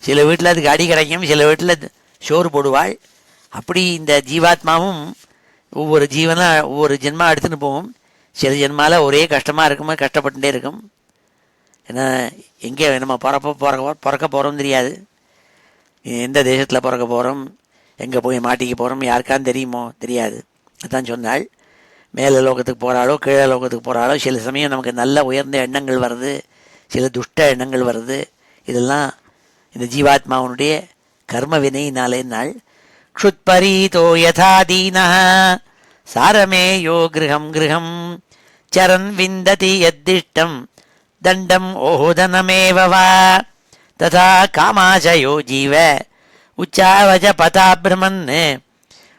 Speaker 1: சில வீட்டில் அதுக்கு அடி கிடைக்கும், சில வீட்டில் சோறு போடுவாள். அப்படி இந்த ஜீவாத்மாவும் ஒவ்வொரு ஜீவனாக ஒவ்வொரு ஜென்மா எடுத்துன்னு போவோம். சில ஜென்மாவில் ஒரே கஷ்டமாக இருக்குமோ கஷ்டப்பட்டுட்டே இருக்கும். ஏன்னா எங்கே நம்ம பிறக்க போகிறோம் தெரியாது, எந்த தேசத்தில் பிறக்க போகிறோம், எங்கே போய் மாட்டிக்க போகிறோம் யாருக்கான்னு தெரியுமோ தெரியாது. அதான் சொன்னாள், மேலே லோகத்துக்கு போகிறாளோ கீழே லோகத்துக்கு போகிறாளோ சில சமயம் நமக்கு நல்ல உயர்ந்த எண்ணங்கள் வருது, சில துஷ்ட எண்ணங்கள் வருது. இதெல்லாம் இந்த ஜீவாத்மாவனுடைய கர்ம வினையினாலே நாள். க்ஷுத்பரீதோ யதா தீனஹ சாரமேயோ கிரகம் கிரகம் சரன் விந்ததி யத்திஷ்டம் தண்டம் ஓதனமேவ வா ததா காமாசயோ ஜீவ உச்சாவச்ச பதா பிரமன்னு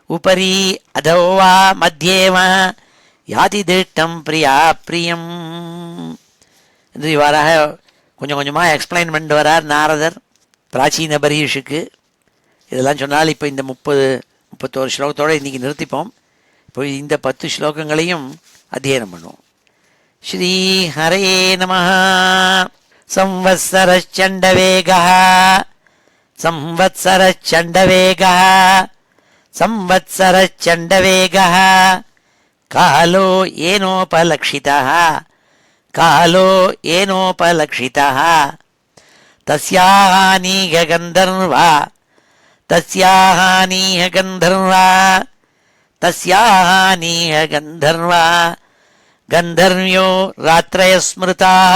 Speaker 1: உபரி அதோ வா மத்தியே வா யாதி திருஷ்டம் பிரியா பிரியம் என்று இவ்வாறாக கொஞ்சம் கொஞ்சமாக எக்ஸ்பிளைன் பண்ணிட்டு வரார் நாரதர் பிராச்சீன பரீஷுக்கு. இதெல்லாம் சொன்னால் இப்போ இந்த 31 ஸ்லோகத்தோடு இன்றைக்கி நிறுத்திப்போம். இப்போ இந்த 10 ஸ்லோகங்களையும் அத்தியனம் பண்ணுவோம். ஸ்ரீ ஹரே நமஹ. சம்வத்சரச்சண்டவேகः சம்வத்சரச்சண்டவேகः சம்வத்சரச்சண்டவேகः காலோ ஏனோபலக்ஷிதः காலோ ஏனோபலக்ஷிதः தஸ்யாஹானீக கந்தர்வா தஸ்யாஹானீக கந்தர்வா தஸ்யாஹானீக கந்தர்வா கந்தர்வ்யோ ராத்ரய ஸ்மிருதாः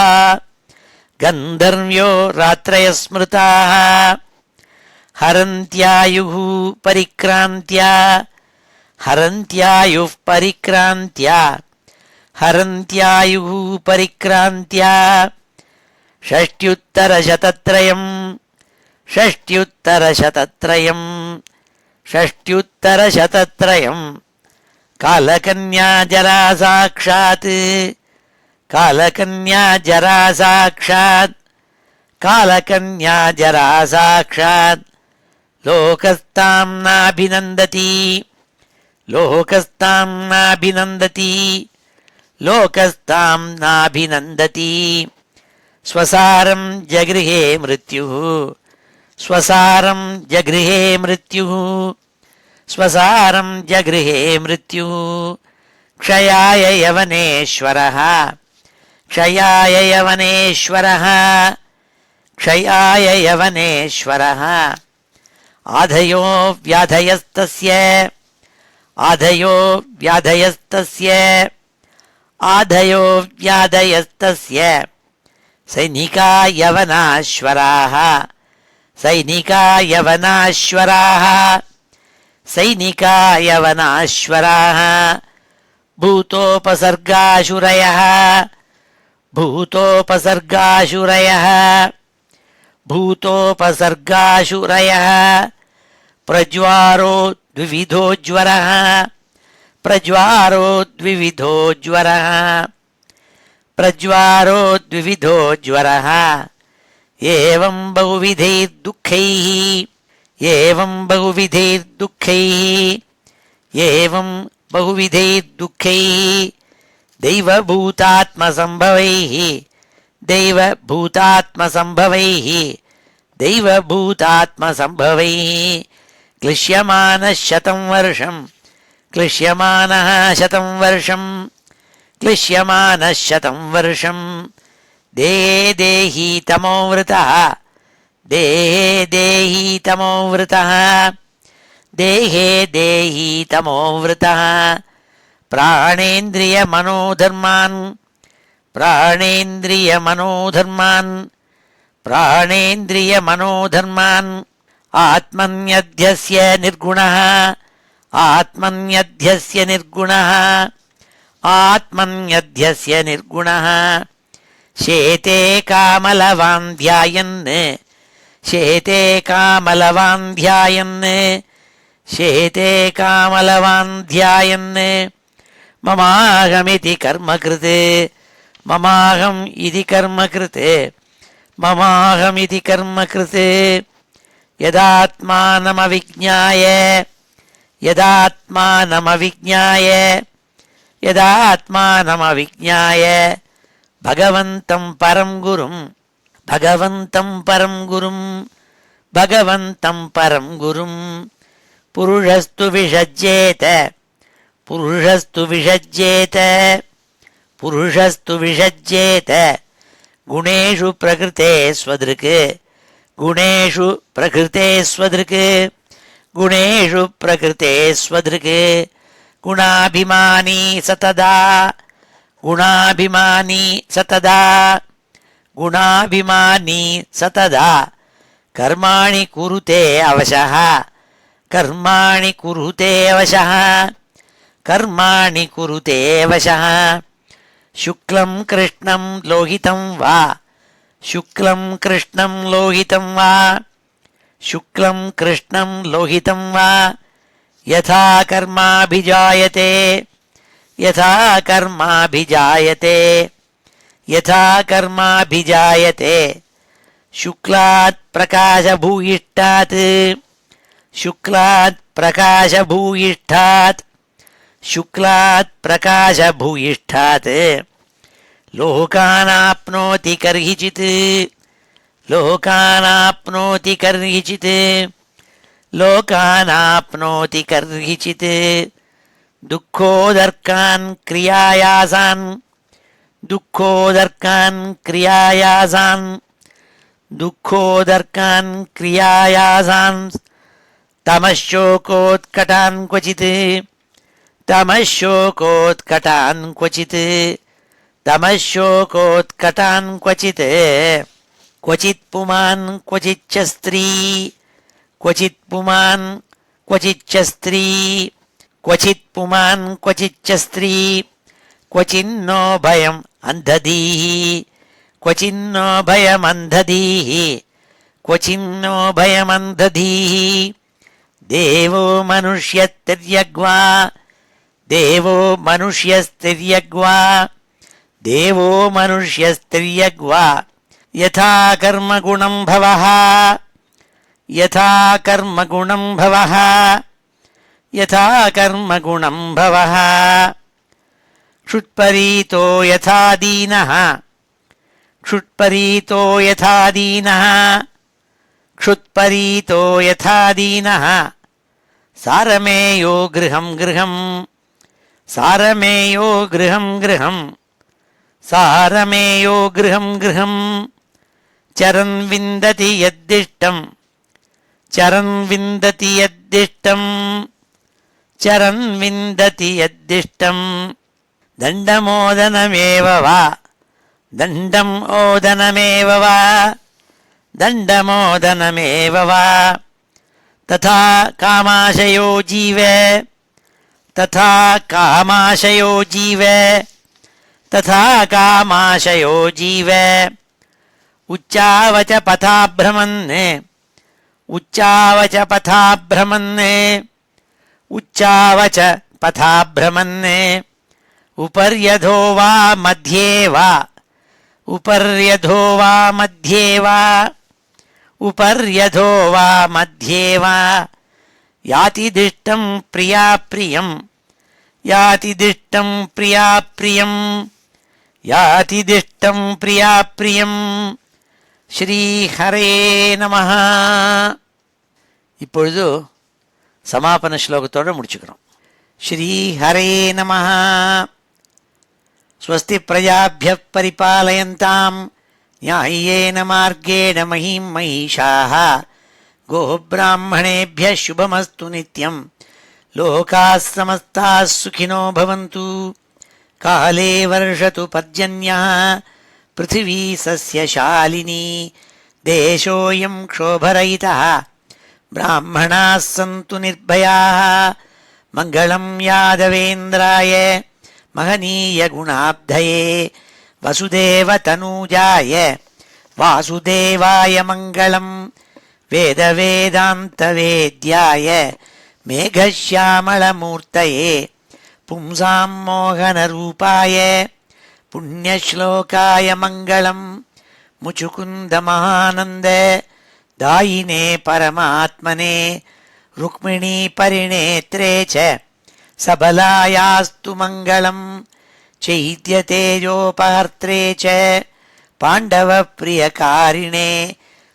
Speaker 1: கந்தர்வ்யோ ராத்ரய ஸ்மிருதாः ஹரந்த்யாயுः பரிக்ராந்த்யா ஹரந்த்யாயுः பரிக்ராந்த்யா ஹரந்த்யாயுः பரிக்ராந்த்யா षष्ट्युत्तरशतत्रयम् षष्ट्युत्तरशतत्रयम् षष्ट्युत्तरशतत्रयम् कालकन्या जरा साक्षात् कालकन्या जरा साक्षात् कालकन्या जरा साक्षात् லோகஸ்தாம் நாபிநந்ததி லோகஸ்தாம் நாபிநந்ததி லோகஸ்தாம் நாபிநந்ததி ஸ்வசாரம் ஜகிருஹே மிருத்யுः ஸ்வசாரம் ஜகிருஹே மிருத்யுः ஸ்வசாரம் ஜகிருஹே மிருத்யுः க்ஷயாய யவனேஸ்வரः க்ஷயாய யவனேஸ்வரः க்ஷயாய யவனேஸ்வரः ஆதயோ வியாதயஸ்தஸ்ய ஆதயோ வியாதயஸ்தஸ்ய ஆதயோ வியாதயஸ்தஸ்ய சைனிகா யவனாஸ்வராः சைனிகா யவனாஸ்வராः சைனிகா யவனாஸ்வராः பூதோபசர்காசுரயः பூதோபசர்காசுரயः பூதோபசர்காசுரயः பிரஜ்வாரோ த்விவிதோஜ்வரः பிரஜ்வாரோ த்விவிதோஜ்வரः பிரஜ்வாரோ த்விவிதோஜ்வரः ஏவம் பகுவிதைர்துக்கைः ஏவம் பகுவிதைர்துக்கைः ஏவம் பகுவிதைர்துக்கைः दैवभूतात्मसम्भवैः दैवभूतात्मसम्भवैः दैवभूतात्मसम्भवैः क्लिश्यमानः शतं वर्षं क्लिश्यमानः शतं वर्षं क्लिश्यमानः शतं वर्षं देहे देहि तमोवृतः देहे देहि तमोवृतः देहे देहि तमोवृतः प्राणेन्द्रियमनोधर्मान् प्राणेन्द्रियमनोधर्मान् प्राणेन्द्रियमनोधर्मान् आत्मन्यध्यस्य निर्गुणः आत्मन्यध्यस्य निर्गुणः आत्मन्यध्यस्य निर्गुणः शेते कामलवान् ध्यायन् शेते कामलवान् ध्यायन् शेते कामलवान् ध्यायन् ममाहमिति कर्मकृते ममाहम् इति कर्मकृते ममाहमिति कर्मकृते यदात्मानमविज्ञाय यदात्मानमविज्ञाय यदात्मानमविज्ञाय भगवन्तं परं गुरुं भगवन्तं परं गुरुं भगवन्तं परं गुरुं पुरुषस्तु विषज्येत पुरुषस्तु विषज्येत पुरुषस्तु विषज्येत गुणेषु प्रकृते स्वदृक् गुणेषु प्रकृते स्वदृक् गुणेषु प्रकृते स्वदृक् गुणाभिमानी सतदा गुणाभिमानी सतदा गुणाभिमानी सतदा कर्माणि कुरुते अवशः कर्माणि कुरुते वशः कर्माणि कुरुते वशः शुक्लं कृष्णं लोहितं वा शुक्लं कृष्णं लोहितं वा शुक्लं कृष्णं लोहितं वा यथा कर्माभिजायते यथा कर्माभिजायते यथा कर्माभिजायते शुक्लात् प्रकाशभूयिष्ठात् शुक्लात् प्रकाशभूयिष्ठात् शुक्लात् प्रकाशभूयिष्ठात् लोकानाप्नोति कर्हिचित् लोकानाप्नोति कर्हिचित् लोकानाप्नोति कर्हिचित् दुःखोदर्कान् क्रियायासान् दुःखोदर्कान् क्रियायासान् दुःखोदर्कान् क्रियायासान् तमशोकोत्कटान् क्वचित् तमशोकोत्कटान् क्वचित् तमशोकोत्कटान् क्वचित् क्वचित् पुमान् क्वचिच्च स्त्री क्वचित् पुमान् क्वचिच्च स्त्री क्वचित् पुमान् क्वचिच्च स्त्री क्वचिन्नो भयम् अन्धधीः क्वचिन्नो भयमन्धधीः क्वचिन्नो भयमन्धधीः देवो मनुष्यस्तिर्यग्वा देवो मनुष्यस्तिर्यग्वा देवो मनुष्यस्तिर्यग्वा यथा कर्मगुणं भवः यथा कर्मगुणं भवः यथा कर्मगुणं भवः क्षुत्परीतो यथा दीनः क्षुत्परीतो यथा दीनः क्षुत्परीतो यथा दीनः सारमेयो गृहं गृहं सारमेयो गृहं गृहं सारमेयो गृहं गृहं चरन् विन्दति यद्दिष्टं चरन् विन्दति यद्दिष्टं चरन् विन्दति यद्दिष्टं दण्डमोदनमेव वा दण्डम् ओदनमेव वा दण्डमोदनमेव वा तथा कामाशयो जीवे तथा कामाशयो जीवे तथा कामाशयो जीवे उच्चावच पथा भ्रमन्ने उच्चावच पथा भ्रमन्ने उच्चावच पथा भ्रमन्ने उपर्यधो वा मध्ये वा उपर्यधो वा मध्ये वा उपर्यधो वा मध्ये वा याति दिष्टं प्रिया प्रियं याति दिष्टं प्रिया प्रियं याति दिष्टं प्रिया प्रियं ஸ்ரீ ஹரே நமஹ. இப்பொழுது சமாபன ஸ்லோகத்தோடு முடிச்சுக்கிறோம். ஸ்ரீ ஹரே நமஹ. ஸ்வஸ்தி பிரஜாभ्यः परिपालयन्तां न्याय्येन मार्गेण महीं महिषाः गोब्राह्मणेभ्यः शुभमस्तु नित्यं लोकाः समस्ताः सुखिनो भवन्तु. काले वर्षतु पर्जन्यः पृथिवी सस्यशालिनी देशोऽयं क्षोभरहितः ब्राह्मणाः सन्तु निर्भयाः. मङ्गलं यादवेन्द्राय महनीयगुणाब्धये वसुदेवतनूजाय वासुदेवाय मङ्गलं वेदवेदान्तवेद्याय मेघश्यामलमूर्तये पुंसां मोहनरूपाय पुण्यश्लोकाय मङ्गलं मुचुकुन्दमहानन्द दायिने परमात्मने रुक्मिणीपरिणेत्रे च सबलायास्तु मङ्गलं चैत्यतेजोपहर्त्रे च पाण्डवप्रियकारिणे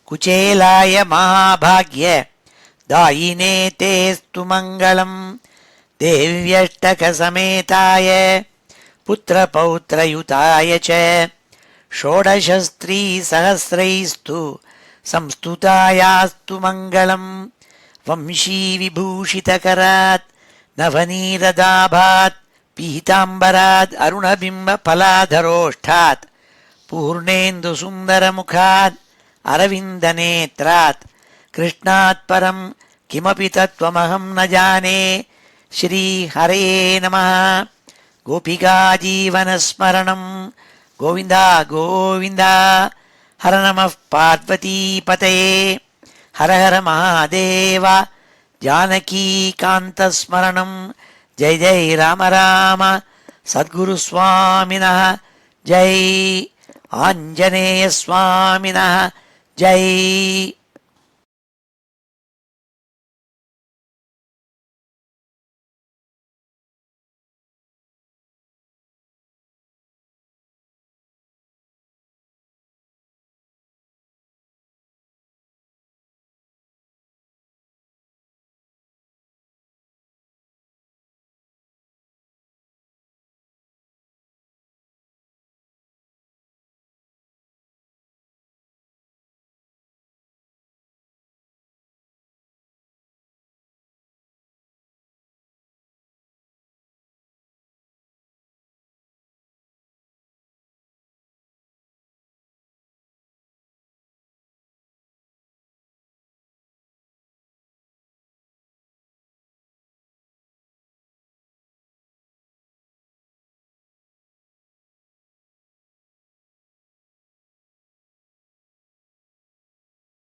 Speaker 1: कुचेलाय महाभाग्य दायिने तेस्तु मङ्गलं देव्यष्टकसमेताय पुत्रपौत्रयुताय च षोडशस्त्रीसहस्रैस्तु संस्तुतायास्तु मङ्गलं वंशीविभूषितकरात् नवनीरदाभात् पीताम्बरात् अरुणबिम्बफलाधरोष्ठात् पूर्णेन्दुसुन्दरमुखात् अरविन्दनेत्रात् कृष्णात् परं किमपि तत्त्वमहं न जाने. श्रीहरे नमः. गोपिकाजीवनस्मरणं गोविन्द गोविन्द. हर नमः पार्वतीपतये. हर हर महादेव. जानकीकान्तस्मरणं जय जय राम राम. सद्गुरुस्वामिनः जय. आञ्जनेयस्वामिनः जय.